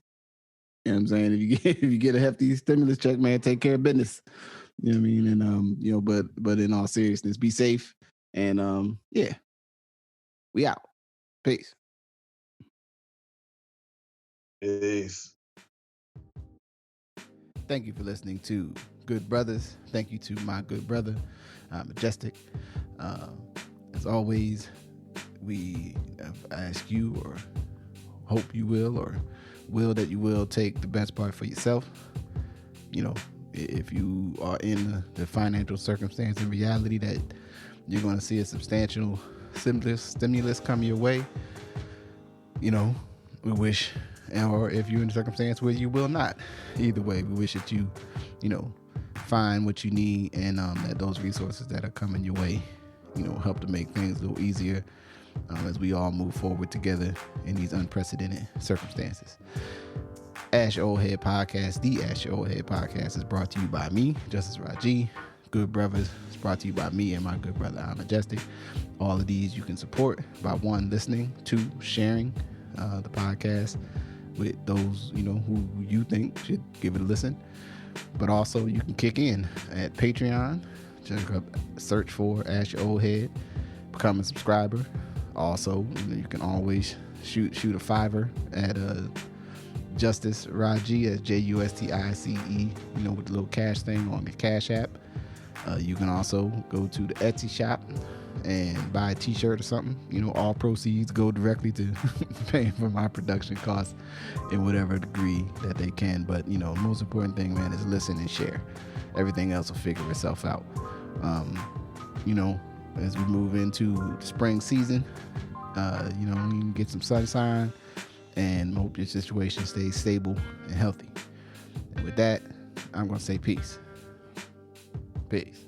You know what I'm saying? If you get a hefty stimulus check, man, take care of business. You know what I mean? And but in all seriousness, be safe. And we out. Peace. Peace. Thank you for listening to Good Brothers. Thank you to my good brother, Majestic. As always, we ask you, or hope you will, or will that you will take the best part for yourself. If you are in the financial circumstance and reality that you're going to see a substantial stimulus come your way, we wish, or if you're in a circumstance where you will not, either way, we wish that you, find what you need, and that those resources that are coming your way, help to make things a little easier as we all move forward together in these unprecedented circumstances. Ask Your Oldhead Podcast, the Ask Your Oldhead Podcast, is brought to you by me, Justice Rajee. Good Brothers is brought to you by me and my good brother, Majestic. All of these you can support by 1, listening, 2, sharing the podcast with those who you think should give it a listen. But also you can kick in at Patreon. Search for Ask Your Oldhead, become a subscriber. Also, you can always shoot a $5 at Justice Rajee, as JUSTICE, with the little cash thing on the Cash App. You can also go to the Etsy shop and buy a t-shirt or something. All proceeds go directly to paying for my production costs in whatever degree that they can. But the most important thing, man, is listen and share. Everything else will figure itself out. As we move into the spring season, you can get some sunshine, and hope your situation stays stable and healthy. And with that, I'm going to say peace. Peace.